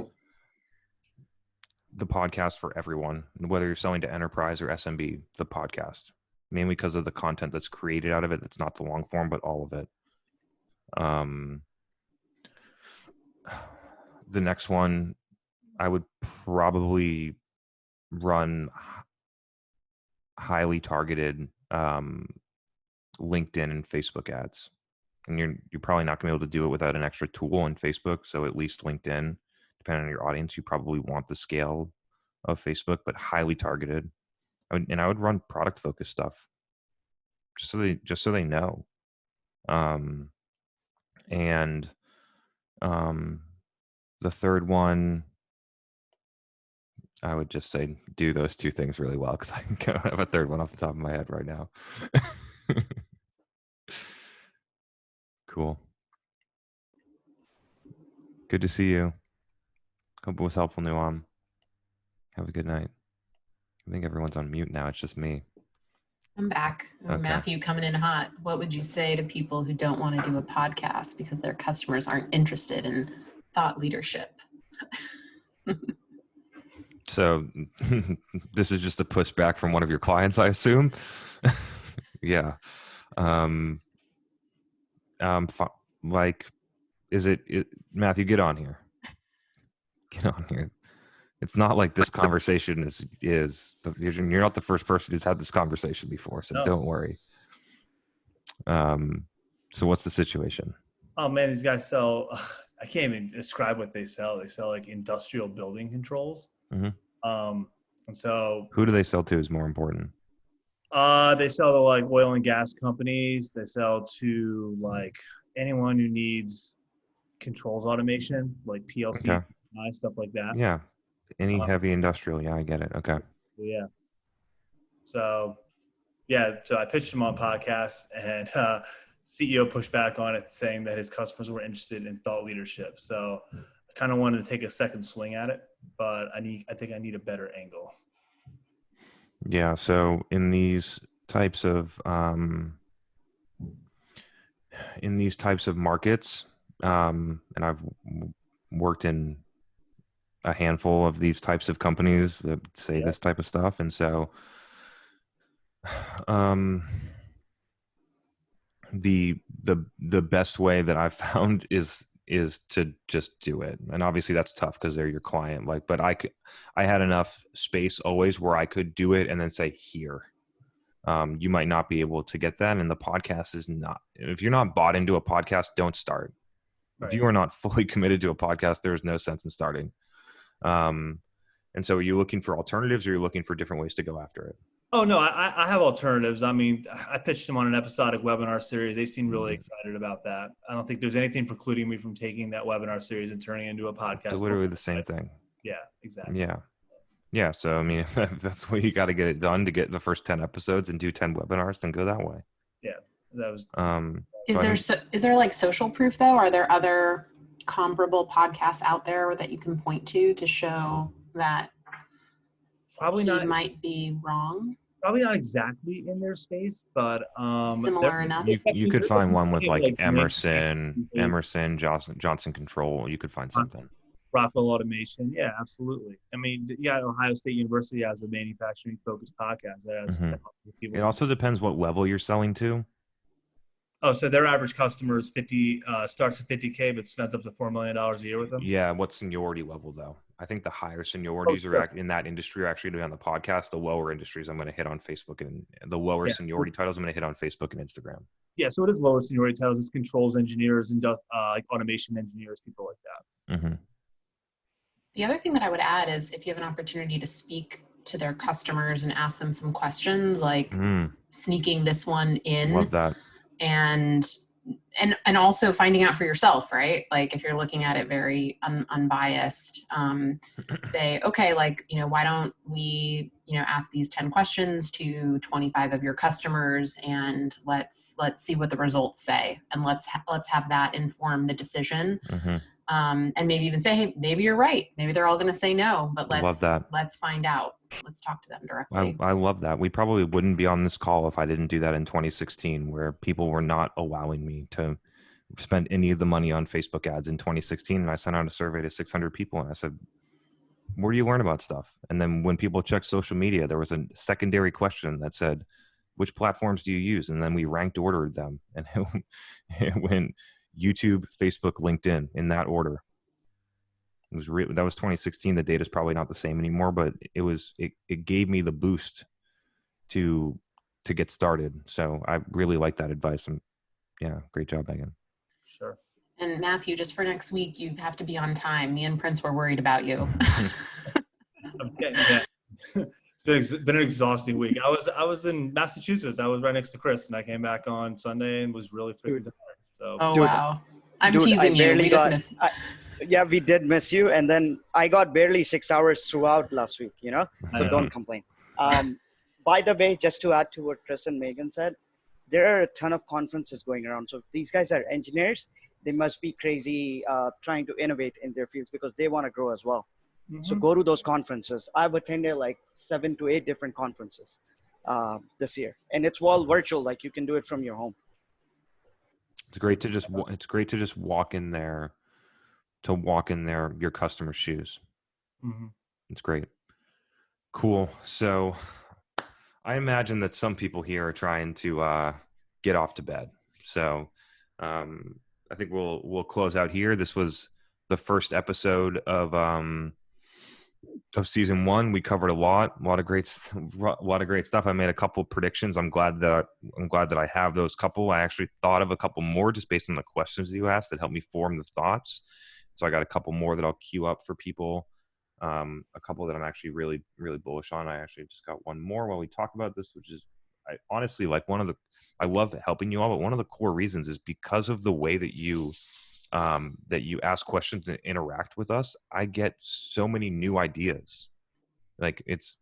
The podcast for everyone, whether you're selling to enterprise or SMB, the podcast, mainly because of the content that's created out of it. It's not the long form, but all of it. the next one, I would probably run highly targeted LinkedIn and Facebook ads. And you're probably not gonna be able to do it without an extra tool in Facebook. So at least LinkedIn, depending on your audience, you probably want the scale of Facebook, but highly targeted. I would run product focused stuff just so they know. And the third one, I would just say do those two things really well, because I don't have a third one off the top of my head right now. Cool. Good to see you. Hope it was helpful, Nuam. Have a good night. I think everyone's on mute now. It's just me. I'm back. Okay. Matthew coming in hot. What would you say to people who don't want to do a podcast because their customers aren't interested in thought leadership? So this is just a pushback from one of your clients, I assume. Yeah. Like, is it Matthew, get on here. Get on here. It's not like this conversation is you're not the first person who's had this conversation before, so don't worry. So what's the situation? Oh man, these guys sell, I can't even describe what they sell. They sell like industrial building controls. Mm-hmm. And so who do they sell to is more important. They sell to like oil and gas companies. They sell to like anyone who needs controls automation, like PLC, Okay. Stuff like that. Yeah. Any heavy industrial. Yeah, I get it. Okay. Yeah. So I pitched him on podcasts, and CEO pushed back on it, saying that his customers were interested in thought leadership. So I kind of wanted to take a second swing at it, but I think I need a better angle. Yeah. So in these types of markets, and I've worked in a handful of these types of companies that say this type of stuff, and so the best way that I've found is to just do it. And obviously that's tough because they're your client, like, but I had enough space always where I could do it and then say, here. You might not be able to get that, and the podcast is not. If you're not bought into a podcast, don't start. Right. If you are not fully committed to a podcast, there's no sense in starting. And so are you looking for alternatives, or are you looking for different ways to go after it? Oh, no, I have alternatives. I mean, I pitched them on an episodic webinar series. They seem really excited about that. I don't think there's anything precluding me from taking that webinar series and turning it into a podcast. It's literally the same thing. Yeah, exactly. Yeah. Yeah. So, I mean, if that's the way you got to get it done, to get the first 10 episodes and do 10 webinars, then go that way. Yeah. That was, is there like social proof though? Are there other comparable podcasts out there that you can point to show that probably not might be wrong? Probably not exactly in their space, but similar enough. You could find one with like Emerson, Johnson Control. You could find something. Rockwell Automation. Yeah, absolutely. I mean, Ohio State University has a manufacturing focused podcast. It also depends what level you're selling to. Oh, so their average customer is starts at $50K, but spends up to $4 million a year with them? Yeah. What seniority level though? I think the higher seniorities are in that industry are actually going to be on the podcast. The lower industries I'm going to hit on Facebook, and the lower seniority titles I'm going to hit on Facebook and Instagram. Yeah. So it is lower seniority titles. It's controls engineers and like automation engineers, people like that. Mm-hmm. The other thing that I would add is if you have an opportunity to speak to their customers and ask them some questions, like sneaking this one in. Love that. And also finding out for yourself, right? Like if you're looking at it very unbiased, say, okay, like, why don't we, ask these 10 questions to 25 of your customers, and let's see what the results say. And let's have that inform the decision. Mm-hmm. And maybe even say, hey, maybe you're right. Maybe they're all going to say no, but let's find out. Let's talk to them directly. I love that. We probably wouldn't be on this call if I didn't do that in 2016, where people were not allowing me to spend any of the money on Facebook ads in 2016. And I sent out a survey to 600 people, and I said, where do you learn about stuff? And then when people check social media, there was a secondary question that said, which platforms do you use? And then we ranked ordered them. And it went YouTube, Facebook, LinkedIn in that order. It was that was 2016. The data's probably not the same anymore, but it gave me the boost to get started. So I really like that advice. And yeah, great job, Megan. Sure. And Matthew, just for next week, you have to be on time. Me and Prince were worried about you. I'm getting that. It's been an exhausting week. I was in Massachusetts. I was right next to Chris, and I came back on Sunday and was really freaking tired. So. Oh, wow. I'm teasing you. We just missed. Yeah, we did miss you. And then I got barely 6 hours throughout last week, so don't complain. By the way, just to add to what Chris and Megan said, there are a ton of conferences going around. So if these guys are engineers, they must be crazy trying to innovate in their fields because they want to grow as well. Mm-hmm. So go to those conferences. I've attended like 7 to 8 different conferences this year. And it's all virtual, like you can do it from your home. It's great to just walk in there, your customer's shoes. Mm-hmm. It's great. Cool. So I imagine that some people here are trying to get off to bed. So I think we'll close out here. This was the first episode of season 1. We covered a lot of great stuff. I made a couple predictions. I'm glad that I have those couple. I actually thought of a couple more just based on the questions that you asked that helped me form the thoughts. So I got a couple more that I'll queue up for people. A couple that I'm actually really, really bullish on. I actually just got one more while we talk about this, which is I honestly like I love helping you all, but one of the core reasons is because of the way that you ask questions and interact with us. I get so many new ideas. Like it's,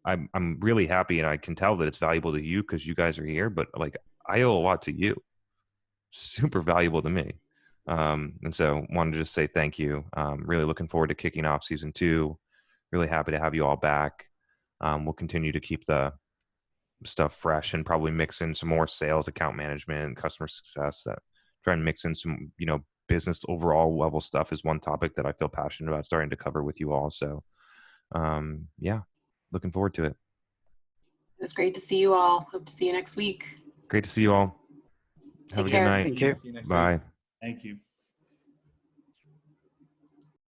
I'm really happy, and I can tell that it's valuable to you because you guys are here. But like I owe a lot to you. Super valuable to me. And so wanted to just say thank you. Really looking forward to kicking off season 2. Really happy to have you all back. We'll continue to keep the stuff fresh and probably mix in some more sales, account management, customer success. Try and mix in some, business overall level stuff is one topic that I feel passionate about starting to cover with you all. So, yeah, looking forward to it. It was great to see you all. Hope to see you next week. Great to see you all. Have a good night. Thank you. Bye. Thank you.